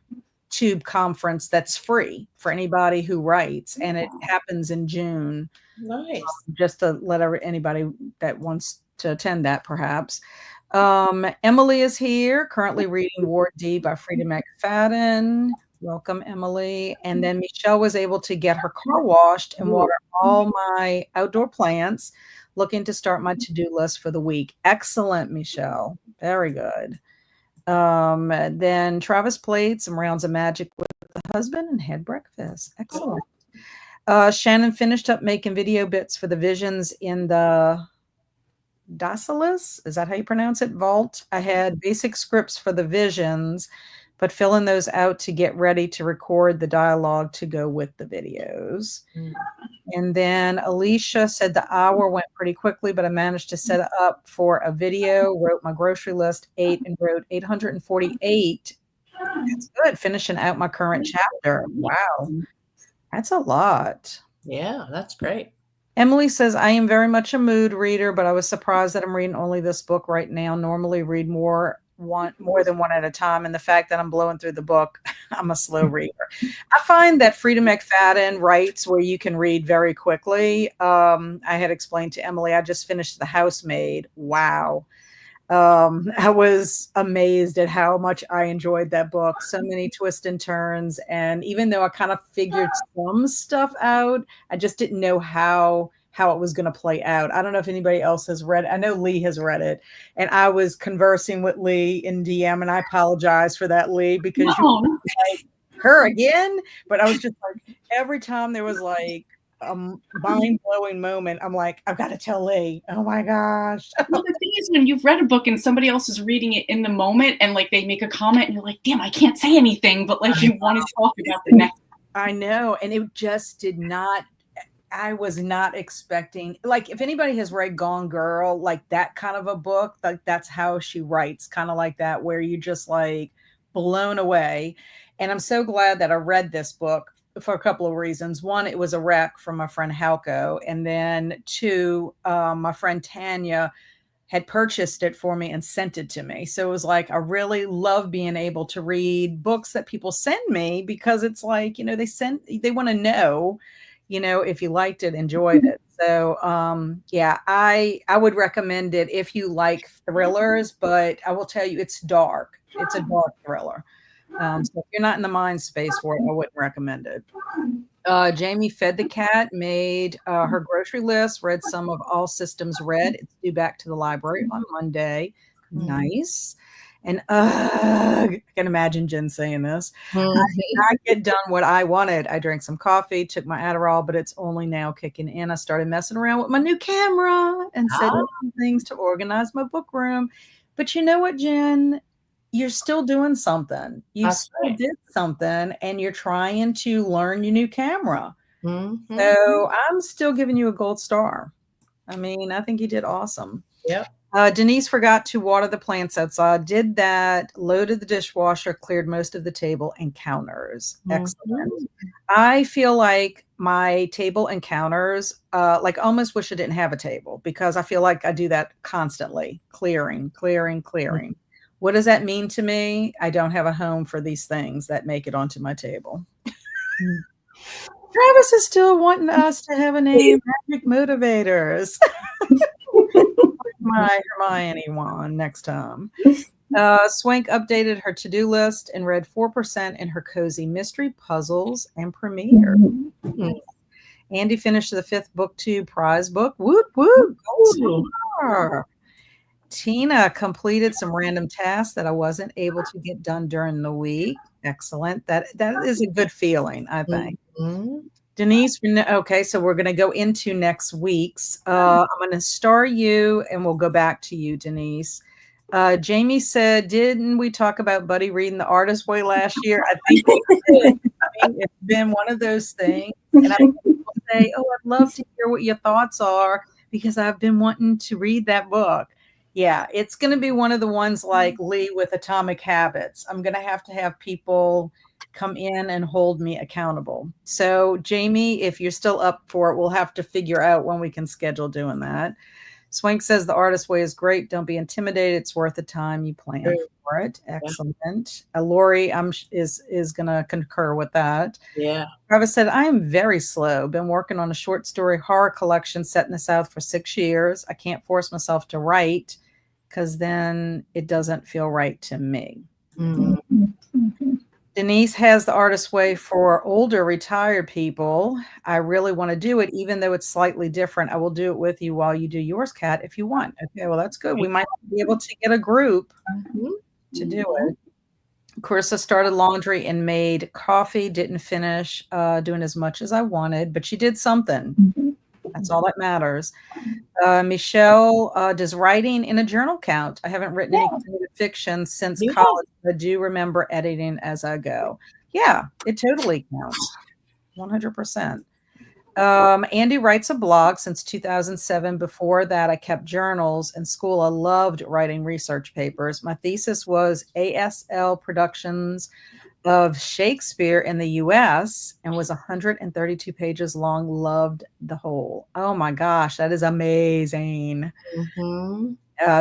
tube conference that's free for anybody who writes, and it happens in June. Nice. Just to let anybody that wants to attend that, perhaps. Emily is here, currently reading Ward D by Frida McFadden. Welcome, Emily. And then Michelle was able to get her car washed and water all my outdoor plants, looking to start my to-do list for the week. Excellent, Michelle. Very good. Then Travis played some rounds of Magic with the husband and had breakfast. Excellent. Shannon finished up making video bits for the visions in the Dacilis, is that how you pronounce it? Vault. I had basic scripts for the visions, but filling those out to get ready to record the dialogue to go with the videos. And then Alicia said the hour went pretty quickly, but I managed to set up for a video, wrote my grocery list, ate, and wrote 848. That's good. Finishing out my current chapter. Wow. That's a lot. Yeah, that's great. Emily says, I am very much a mood reader, but I was surprised that I'm reading only this book right now. Normally read more than one at a time. And the fact that I'm blowing through the book, I'm a slow reader. I find that Frida McFadden writes where you can read very quickly. I had explained to Emily, I just finished The Housemaid. Wow. I was amazed at how much I enjoyed that book. So many twists and turns. And even though I kind of figured some stuff out, I just didn't know how it was going to play out. I don't know if anybody else has read it. I know Lee has read it. And I was conversing with Lee in DM, and I apologize for that, Lee, because you were like, her again. But I was just like, every time there was like mind-blowing moment, I'm like, I've got to tell Lee. Oh my gosh. Well, the thing is, when you've read a book and somebody else is reading it in the moment and like they make a comment and you're like, damn, I can't say anything, but like you want to talk about the next. I know. And it just did not, I was not expecting, like, if anybody has read Gone Girl, like that kind of a book, like that's how she writes, kind of like that, where you just like blown away. And I'm so glad that I read this book for a couple of reasons. One, it was a rec from my friend Halko. And then two, my friend Tanya had purchased it for me and sent it to me. So it was like, I really love being able to read books that people send me, because it's like, they want to know, if you liked it, enjoyed it. So, yeah, I would recommend it if you like thrillers, but I will tell you, it's dark. It's a dark thriller. So if you're not in the mind space for it, I wouldn't recommend it. Jamie fed the cat, made her grocery list, read some of All Systems Red. It's due back to the library on Monday. Nice. And I can imagine Jen saying this. I did not get done what I wanted. I drank some coffee, took my Adderall, but it's only now kicking in. I started messing around with my new camera and setting some things to organize my book room. But you know what, Jen? You're still doing something. You still did something, and you're trying to learn your new camera. So I'm still giving you a gold star. I mean, I think you did awesome. Yep. Denise forgot to water the plants outside, did that, loaded the dishwasher, cleared most of the table and counters. Excellent. I feel like my table and counters, like almost wish I didn't have a table, because I feel like I do that constantly, clearing. What does that mean to me? I don't have a home for these things that make it onto my table. Travis is still wanting us to have a name, Magic Motivators. My Hermione one next time. Swank updated her to-do list and read 4% in her cozy mystery puzzles and premiere. Andy finished the 5th BookTube prize book. Woot woot! Gold star. Tina completed some random tasks that I wasn't able to get done during the week. Excellent. That is a good feeling, I think. Denise, okay, so we're going to go into next week's. I'm going to star you, and we'll go back to you, Denise. Jamie said, didn't we talk about Buddy reading The Artist's Way last year? I think we did. I mean, it's been one of those things. And I think people say, oh, I'd love to hear what your thoughts are because I've been wanting to read that book. Yeah, it's going to be one of the ones like Lee with Atomic Habits. I'm going to have people come in and hold me accountable. So, Jamie, if you're still up for it, we'll have to figure out when we can schedule doing that. Swank says The Artist's Way is great. Don't be intimidated. It's worth the time you plan for it. Excellent. Lori is going to concur with that. Yeah. Travis said, I am very slow. Been working on a short story horror collection set in the South for 6 years. I can't force myself to write because then it doesn't feel right to me. Mm-hmm. Denise has The Artist's Way for older retired people. I really want to do it, even though it's slightly different. I will do it with you while you do yours, Kat, if you want. Okay, well, that's good. We might be able to get a group to do it. Carissa started laundry and made coffee. Didn't finish doing as much as I wanted, but she did something. That's all that matters. Michelle, does writing in a journal count? I haven't written any creative fiction since college. I do remember editing as I go. Yeah, it totally counts. 100%. Andy writes a blog since 2007. Before that, I kept journals. In school, I loved writing research papers. My thesis was ASL productions of Shakespeare in the US and was 132 pages long. Loved the whole. Oh my gosh, that is amazing.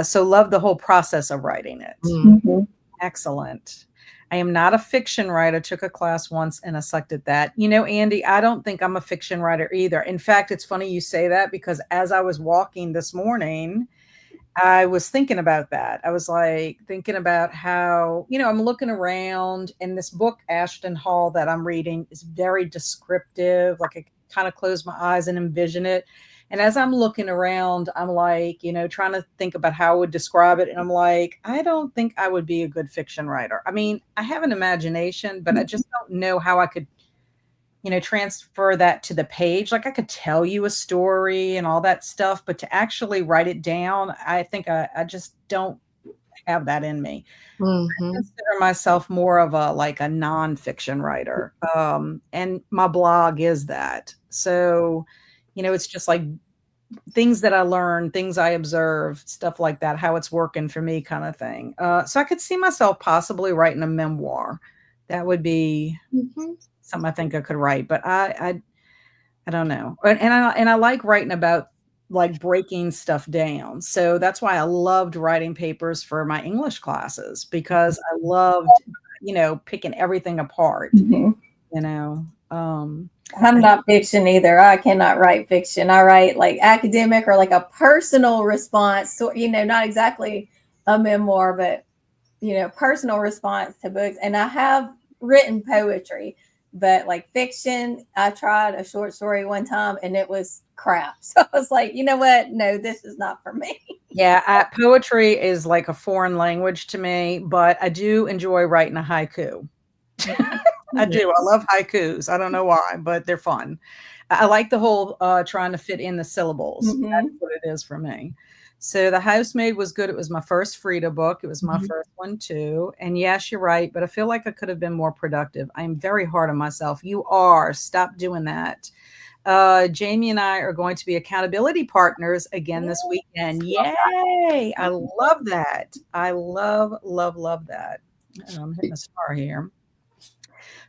So loved the whole process of writing it. Excellent. I am not a fiction writer. Took a class once and I sucked at that. You know, Andy, I don't think I'm a fiction writer either. In fact, it's funny you say that because as I was walking this morning, I was thinking about that. I was like thinking about how, you know, I'm looking around and this book, Ashton Hall, that I'm reading is very descriptive. Like I kind of close my eyes and envision it. And as I'm looking around, I'm like, you know, trying to think about how I would describe it. And I'm like, I don't think I would be a good fiction writer. I mean, I have an imagination, but I just don't know how I could, you know, transfer that to the page. Like I could tell you a story and all that stuff, but to actually write it down, I think I just don't have that in me. I consider myself more of a nonfiction writer. And my blog is that. So, you know, it's just like things that I learn, things I observe, stuff like that, how it's working for me kind of thing. So I could see myself possibly writing a memoir. That would be something I think I could write, but I don't know. And I like writing about like breaking stuff down. So that's why I loved writing papers for my English classes because I loved, you know, picking everything apart, you know. I'm not fiction either. I cannot write fiction. I write like academic or like a personal response. So, you know, not exactly a memoir, but, you know, personal response to books. And I have written poetry, but like fiction, I tried a short story one time and it was crap. So I was like, you know what? No, this is not for me. Yeah, poetry is like a foreign language to me, but I do enjoy writing a haiku. I do. I love haikus. I don't know why, but they're fun. I like the whole trying to fit in the syllables. That's what it is for me. So The Housemaid was good. It was my first Frida book. It was my first one too. And yes, you're right, but I feel like I could have been more productive. I'm very hard on myself. You are. Stop doing that. Jamie and I are going to be accountability partners again this weekend. Yay! I love that. I love that. I'm hitting a star here.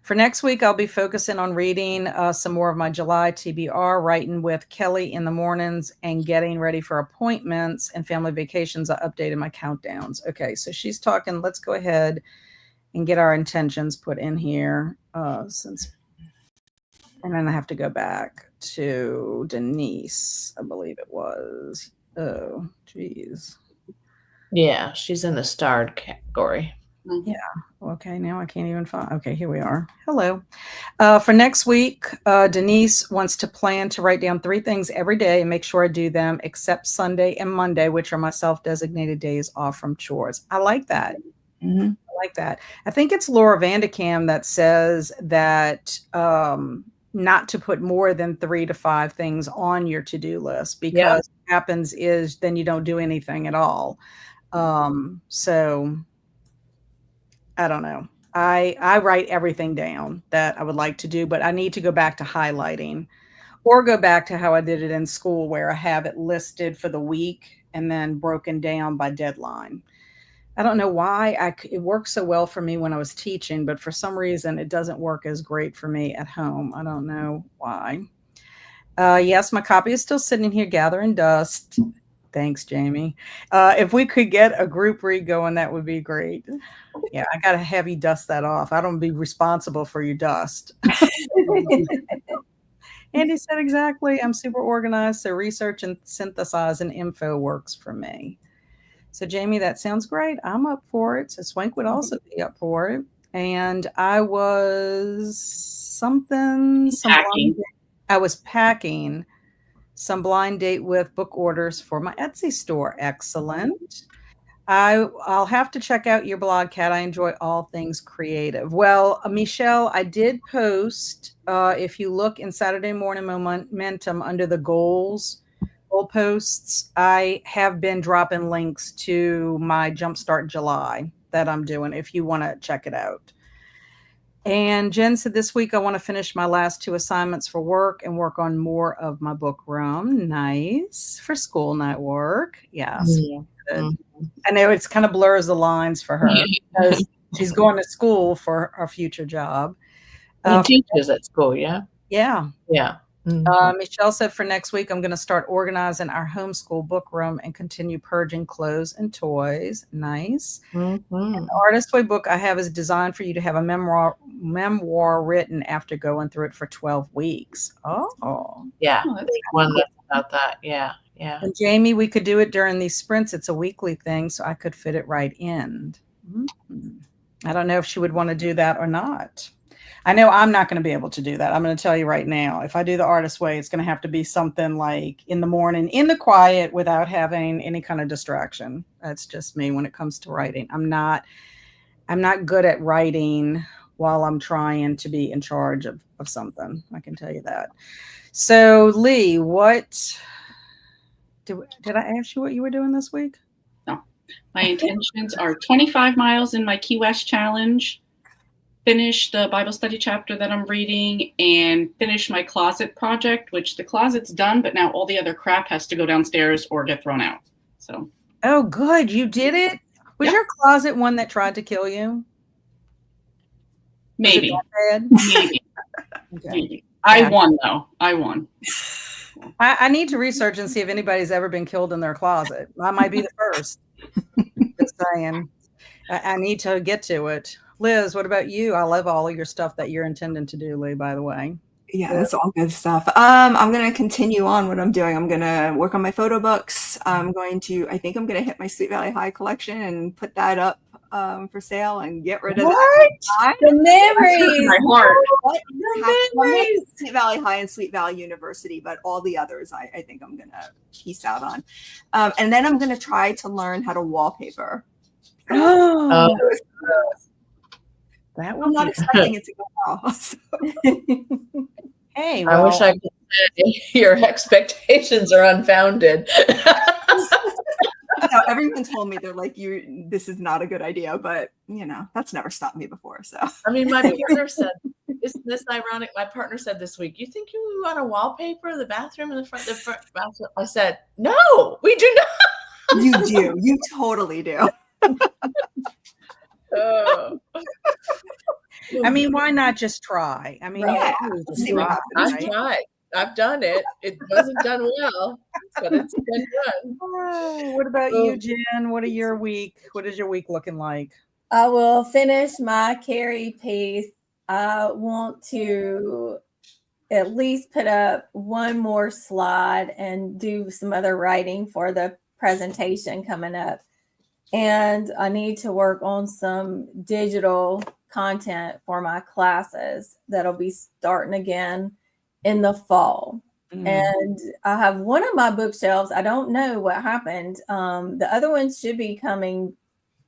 For next week, I'll be focusing on reading some more of my July TBR, writing with Kelly in the mornings, and getting ready for appointments and family vacations. I updated my countdowns. Okay, so she's talking. Let's go ahead and get our intentions put in here. And then I have to go back to Denise, I believe it was. Oh, geez. Yeah, she's in the starred category. Yeah. Okay. Now I can't even find. Okay, here we are. Hello. For next week, Denise wants to plan to write down 3 things every day and make sure I do them except Sunday and Monday, which are my self-designated days off from chores. I like that. I like that. I think it's Laura Vandekam that says that not to put more than 3 to 5 things on your to-do list, because what happens is then you don't do anything at all. So I don't know. I write everything down that I would like to do, but I need to go back to highlighting or go back to how I did it in school, where I have it listed for the week and then broken down by deadline. I don't know why it worked so well for me when I was teaching, but for some reason it doesn't work as great for me at home. I don't know why. Yes, my copy is still sitting here gathering dust. Thanks, Jamie. If we could get a group read going, that would be great. Yeah, I got to have you dust that off. I don't be responsible for your dust. Andy said exactly. I'm super organized, so research and synthesize and info works for me. So, Jamie, that sounds great. I'm up for it. So, Swank would also be up for it. And I was I was packing some blind date with book orders for my Etsy store. Excellent. I'll have to check out your blog, Kat. I enjoy all things creative. Well, Michelle, I did post, if you look in Saturday Morning Momentum under the goal posts, I have been dropping links to my Jumpstart July that I'm doing if you want to check it out. And Jen said, this week I want to finish my last 2 assignments for work and work on more of my book room. Nice. For school night work. Yes. Mm-hmm. I know it's kind of blurs the lines for her because she's going to school for her future job. He teaches at school, yeah? Yeah. Yeah. Mm-hmm. Michelle said for next week, I'm going to start organizing our homeschool book room and continue purging clothes and toys. Nice. Mm-hmm. And the Artist Way book I have is designed for you to have a memoir written after going through it for 12 weeks. Oh. Yeah. One that's about that. Yeah. Yeah. And Jamie, we could do it during these sprints. It's a weekly thing, so I could fit it right in. Mm-hmm. I don't know if she would want to do that or not. I know I'm not going to be able to do that. I'm going to tell you right now. If I do the Artist Way, it's going to have to be something like in the morning, in the quiet, without having any kind of distraction. That's just me when it comes to writing. I'm not good at writing while I'm trying to be in charge of something. I can tell you that. So, Lee, did I ask you what you were doing this week? No. My intentions are 25 miles in my Key West challenge, finish the Bible study chapter that I'm reading, and finish my closet project, which the closet's done, but now all the other crap has to go downstairs or get thrown out. So. Oh, good. You did it? Was your closet one that tried to kill you? Maybe. Maybe. Okay. Maybe. I won, though. I won. I need to research and see if anybody's ever been killed in their closet. I might be the first. Just saying. I need to get to it. Liz, what about you? I love all of your stuff that you're intending to do, Lee, by the way. Yeah, that's all good stuff. I'm going to continue on what I'm doing. I'm going to work on my photo books. I think I'm going to hit my Sweet Valley High collection and put that up for sale and get rid of that. The memories. My heart. Sweet Valley High and Sweet Valley University, but all the others I think I'm going to piece out on. And then I'm going to try to learn how to wallpaper. I'm not expecting it to go well. So. Hey, I wish I could say your expectations are unfounded. No, everyone told me, they're like, this is not a good idea, but that's never stopped me before. So I mean, my partner said, isn't this ironic? My partner said this week, you think you want to wallpaper the bathroom in the front bathroom? I said, no, we do not. You do. You totally do. Oh. I mean, why not just try? I mean, see what happens. I've tried. I've done it. It wasn't done well, but it's been done. What about you, Jen? What is your week looking like? I will finish my Carrie piece. I want to at least put up one more slide and do some other writing for the presentation coming up. And I need to work on some digital content for my classes that'll be starting again in the fall. And I have one of my bookshelves. I don't know what happened. The other ones should be coming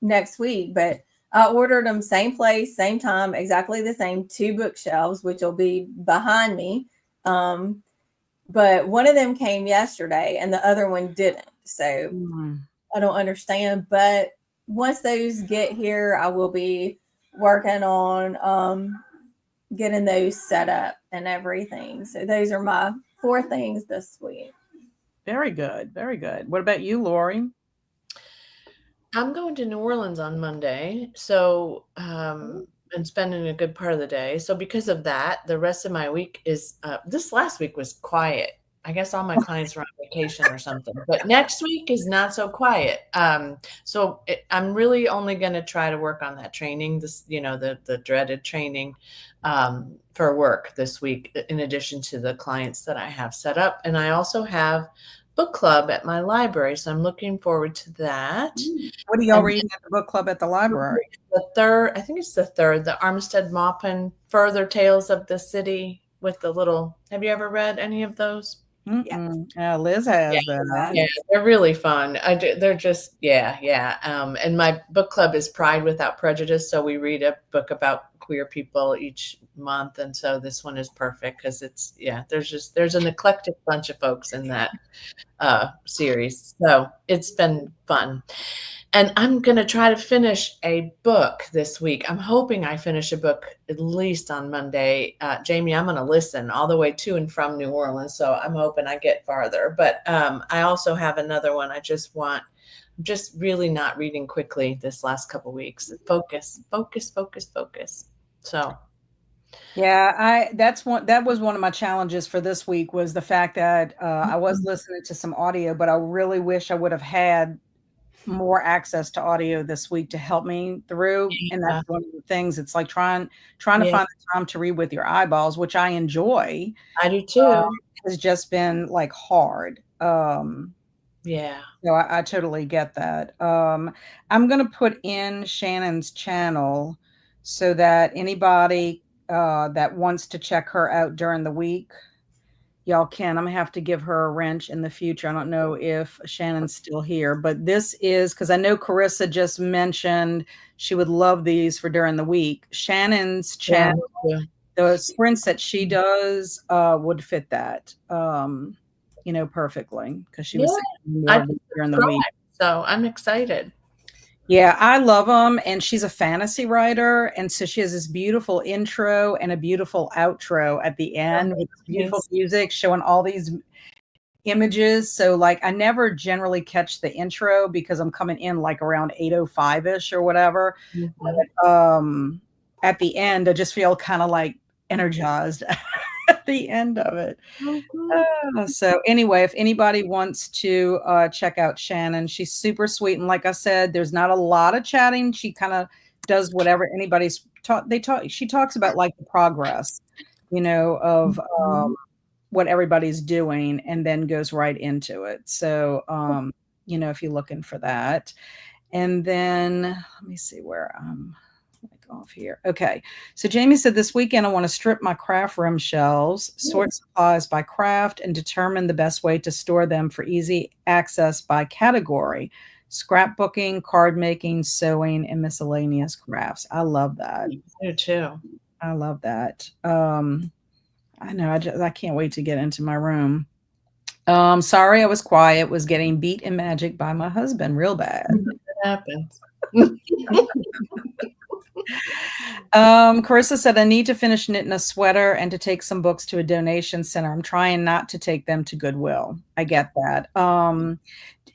next week, but I ordered them same place, same time, exactly the same, 2 bookshelves, which will be behind me. But one of them came yesterday and the other one didn't. So I don't understand. But once those get here, I will be working on getting those set up and everything. So those are my 4 things this week. Very good. Very good. What about you, Lori? I'm going to New Orleans on Monday, so and spending a good part of the day. So because of that, the rest of my week is this last week was quiet. I guess all my clients were on vacation or something. But next week is not so quiet. I'm really only going to try to work on that training, the dreaded training for work this week, in addition to the clients that I have set up. And I also have book club at my library, so I'm looking forward to that. What are y'all reading at the book club at the library? I think it's the third, the Armistead Maupin Further Tales of the City with the little. Have you ever read any of those? Liz has that. Yeah, they're really fun. They're just yeah. And my book club is Pride Without Prejudice, so we read a book about queer people each month, and so this one is perfect because there's an eclectic bunch of folks in that series, so it's been fun. And I'm going to try to finish a book this week. I'm hoping I finish a book at least on Monday. Jamie, I'm going to listen all the way to and from New Orleans, so I'm hoping I get farther. But I also have another one. I'm just really not reading quickly this last couple weeks. Focus. So. Yeah, that was one of my challenges for this week, was the fact that I was listening to some audio, but I really wish I would have had more access to audio this week to help me through. And that's one of the things. It's like trying to find the time to read with your eyeballs, which I enjoy. I do too. Has just been like hard. So I totally get that. I'm going to put in Shannon's channel so that anybody that wants to check her out during the week, y'all can. I'm gonna have to give her a wrench in the future. I don't know if Shannon's still here, but this is because I know Carissa just mentioned she would love these for during the week. Shannon's channel, the sprints that she does would fit that, perfectly, because she was saying more during the week. So I'm excited. Yeah, I love them. And she's a fantasy writer. And so she has this beautiful intro and a beautiful outro at the end with beautiful music showing all these images. So like I never generally catch the intro because I'm coming in like around 8:05-ish or whatever. But, at the end, I just feel kind of like energized at the end of it. So anyway, if anybody wants to check out Shannon, she's super sweet. And like I said, there's not a lot of chatting. She kind of does whatever anybody's taught. She talks about like the progress, of what everybody's doing, and then goes right into it. So, if you're looking for that. And then let me see where I'm off here. Okay. So Jamie said this weekend I want to strip my craft room shelves, sort supplies by craft, and determine the best way to store them for easy access by category: scrapbooking, card making, sewing, and miscellaneous crafts. I love that. Me too. I love that. I know. I can't wait to get into my room. Sorry, I was quiet. Was getting beat in Magic by my husband real bad. It happens. Carissa said, I need to finish knitting a sweater and to take some books to a donation center. I'm trying not to take them to Goodwill. I get that.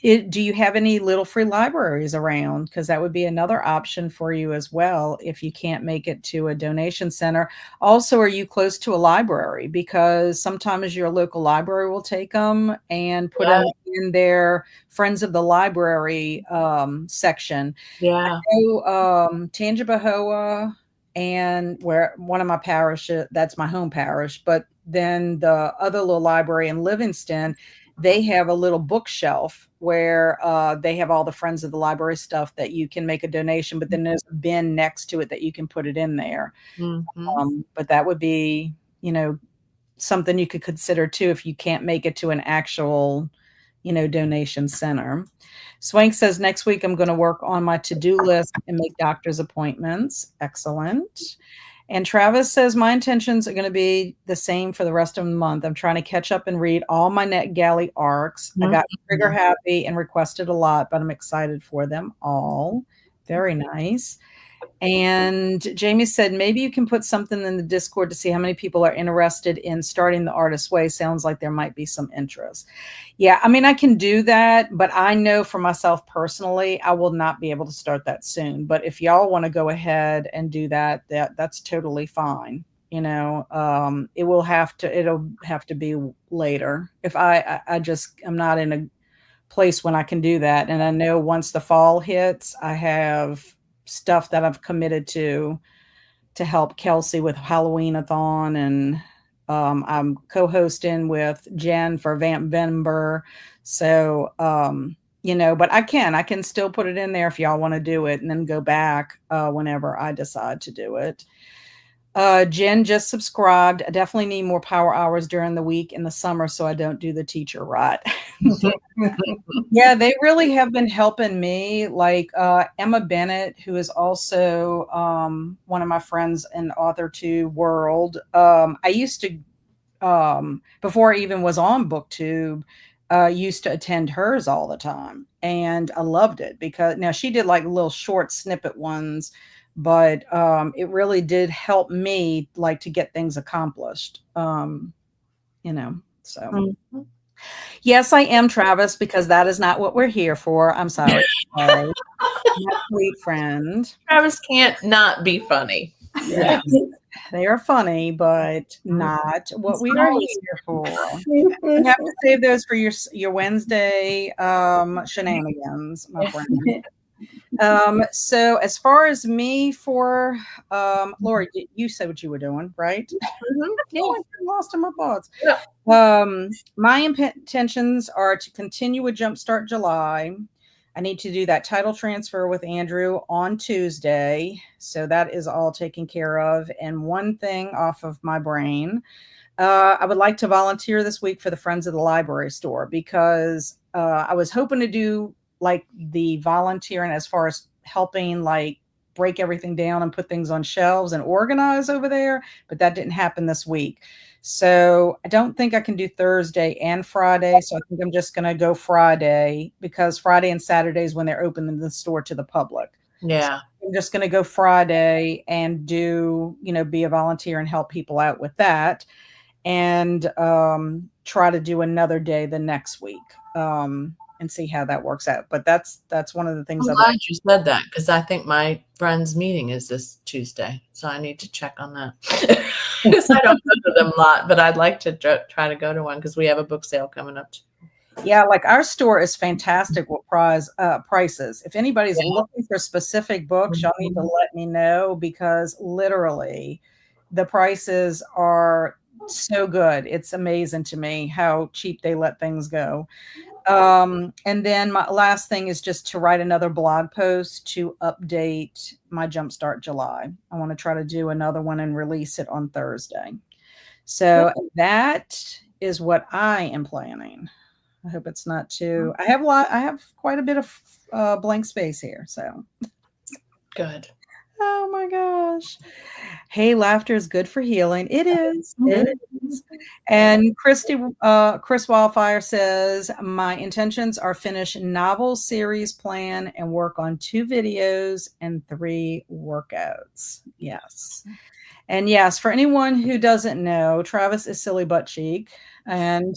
Do you have any little free libraries around? Because that would be another option for you as well if you can't make it to a donation center. Also, are you close to a library? Because sometimes your local library will take them and put them in their Friends of the Library section. Yeah. I know Tangipahoa, and where one of my parishes, that's my home parish, but then the other little library in Livingston, they have a little bookshelf where they have all the Friends of the Library stuff that you can make a donation, but then there's a bin next to it that you can put it in there. But that would be, something you could consider too if you can't make it to an actual donation center. Swank says next week I'm going to work on my to-do list and make doctor's appointments. Excellent. And Travis says my intentions are going to be the same for the rest of the month. I'm trying to catch up and read all my NetGalley arcs. I got trigger happy and requested a lot, but I'm excited for them all. Very nice. And Jamie said, maybe you can put something in the Discord to see how many people are interested in starting the Artist's Way. Sounds like there might be some interest. Yeah, I mean, I can do that, but I know for myself personally, I will not be able to start that soon. But if y'all want to go ahead and do that, that's totally fine. It'll have to be later. If I'm not in a place when I can do that. And I know once the fall hits, I have stuff that I've committed to help Kelsey with Halloween-a-thon, and I'm co-hosting with Jen for Vampvember. So, but I can still put it in there if y'all want to do it and then go back whenever I decide to do it. Jen just subscribed. I definitely need more power hours during the week in the summer so I don't do the teacher rot. Yeah, they really have been helping me. Like Emma Bennett, who is also one of my friends in AuthorTube world. I used to, before I even was on BookTube, used to attend hers all the time. And I loved it because now she did like little short snippet ones, but it really did help me like to get things accomplished. So. Yes, I am, Travis, because that is not what we're here for. I'm sorry. My sweet friend. Travis can't not be funny. Yeah. They are funny, but not what we are here for. You have to save those for your Wednesday shenanigans, my friend. So as far as me for Lori, you said what you were doing, right? Yeah. I lost in my thoughts. Yeah. My intentions are to continue with Jumpstart July. I need to do that title transfer with Andrew on Tuesday. So that is all taken care of. And one thing off of my brain, I would like to volunteer this week for the Friends of the Library store because I was hoping to do like the volunteering as far as helping like break everything down and put things on shelves and organize over there, but that didn't happen this week. So I don't think I can do Thursday and Friday. So I think I'm just going to go Friday because Friday and Saturday is when they're opening the store to the public. Yeah. So I'm just going to go Friday and do, be a volunteer and help people out with that. And try to do another day the next week and see how that works out. But that's one of the things. I'm glad you said that because I think my friend's meeting is this Tuesday, so I need to check on that. Because I don't go to them a lot, but I'd like to try to go to one because we have a book sale coming up. Yeah, like our store is fantastic with prices. If anybody's looking for specific books, y'all need to let me know because literally the prices are so good. It's amazing to me how cheap they let things go. And then my last thing is just to write another blog post to update my Jumpstart July. I want to try to do another one and release it on Thursday. So that is what I am planning. I hope it's not too. I have quite a bit of blank space here. So good. Oh my gosh. Hey, laughter is good for healing. It is. It is. And Chris Wildfire says, my intentions are finish novel series plan and work on 2 videos and 3 workouts. Yes. And yes, for anyone who doesn't know, Travis is Silly Butt Cheek and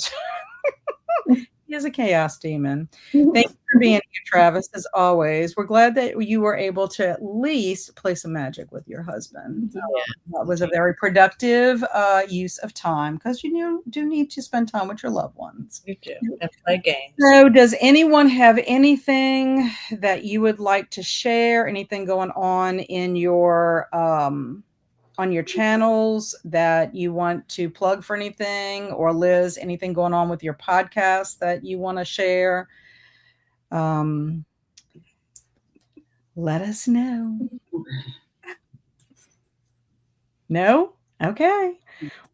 he is a chaos demon. Thank you for being here, Travis, as always. We're glad that you were able to at least play some magic with your husband. That was a very productive use of time because you do need to spend time with your loved ones. You do. And play games. So does anyone have anything that you would like to share? Anything going on in your on your channels that you want to plug for anything, or Liz, anything going on with your podcast that you want to share? Let us know. No? Okay.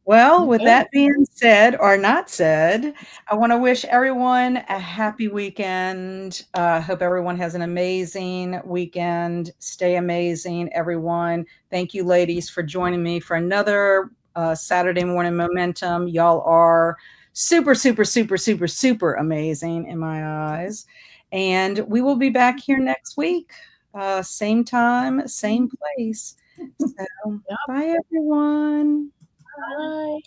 Well, with Okay. that being said or not said, I want to wish everyone a happy weekend. Hope everyone has an amazing weekend. Stay amazing, everyone. Thank you, ladies, for joining me for another Saturday Morning Momentum. Y'all are super, super, super, super, super amazing in my eyes. And we will be back here next week. Same time, same place. So, Yep. bye, everyone. Bye.